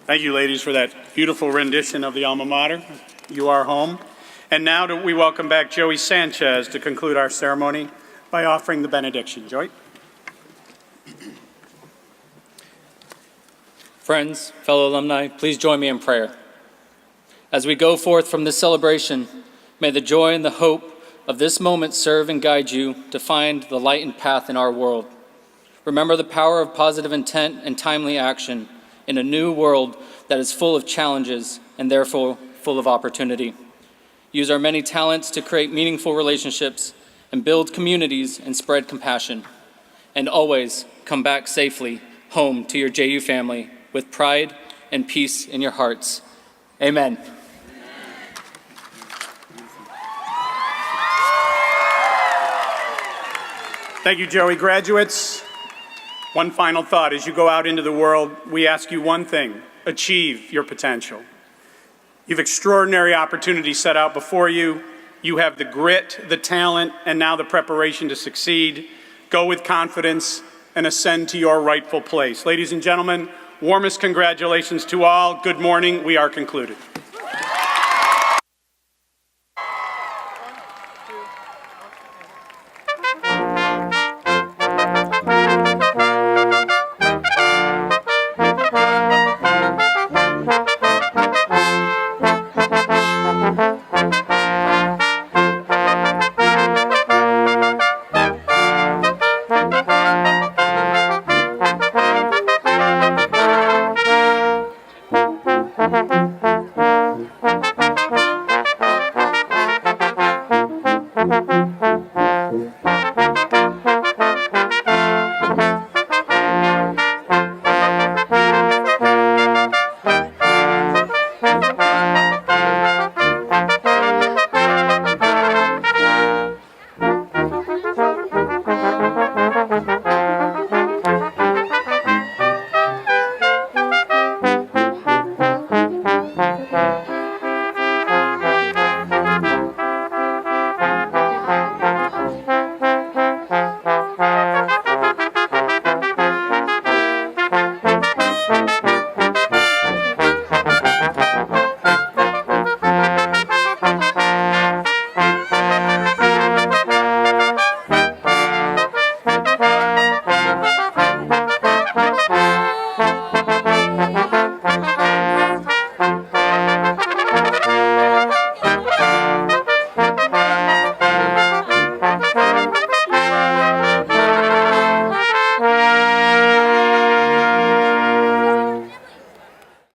Thank you, ladies, for that beautiful rendition of the alma mater. You are home. And now we welcome back Joey Sanchez to conclude our ceremony by offering the benediction. Joey? Friends, fellow alumni, please join me in prayer. As we go forth from this celebration, may the joy and the hope of this moment serve and guide you to find the light and path in our world. Remember the power of positive intent and timely action in a new world that is full of challenges and therefore full of opportunity. Use our many talents to create meaningful relationships and build communities and spread compassion. And always come back safely home to your JU family with pride and peace in your hearts. Amen. Thank you, Joey. Graduates, one final thought. As you go out into the world, we ask you one thing: achieve your potential. You have extraordinary opportunities set out before you. You have the grit, the talent, and now the preparation to succeed. Go with confidence and ascend to your rightful place. Ladies and gentlemen, warmest congratulations to all. Good morning. We are concluded.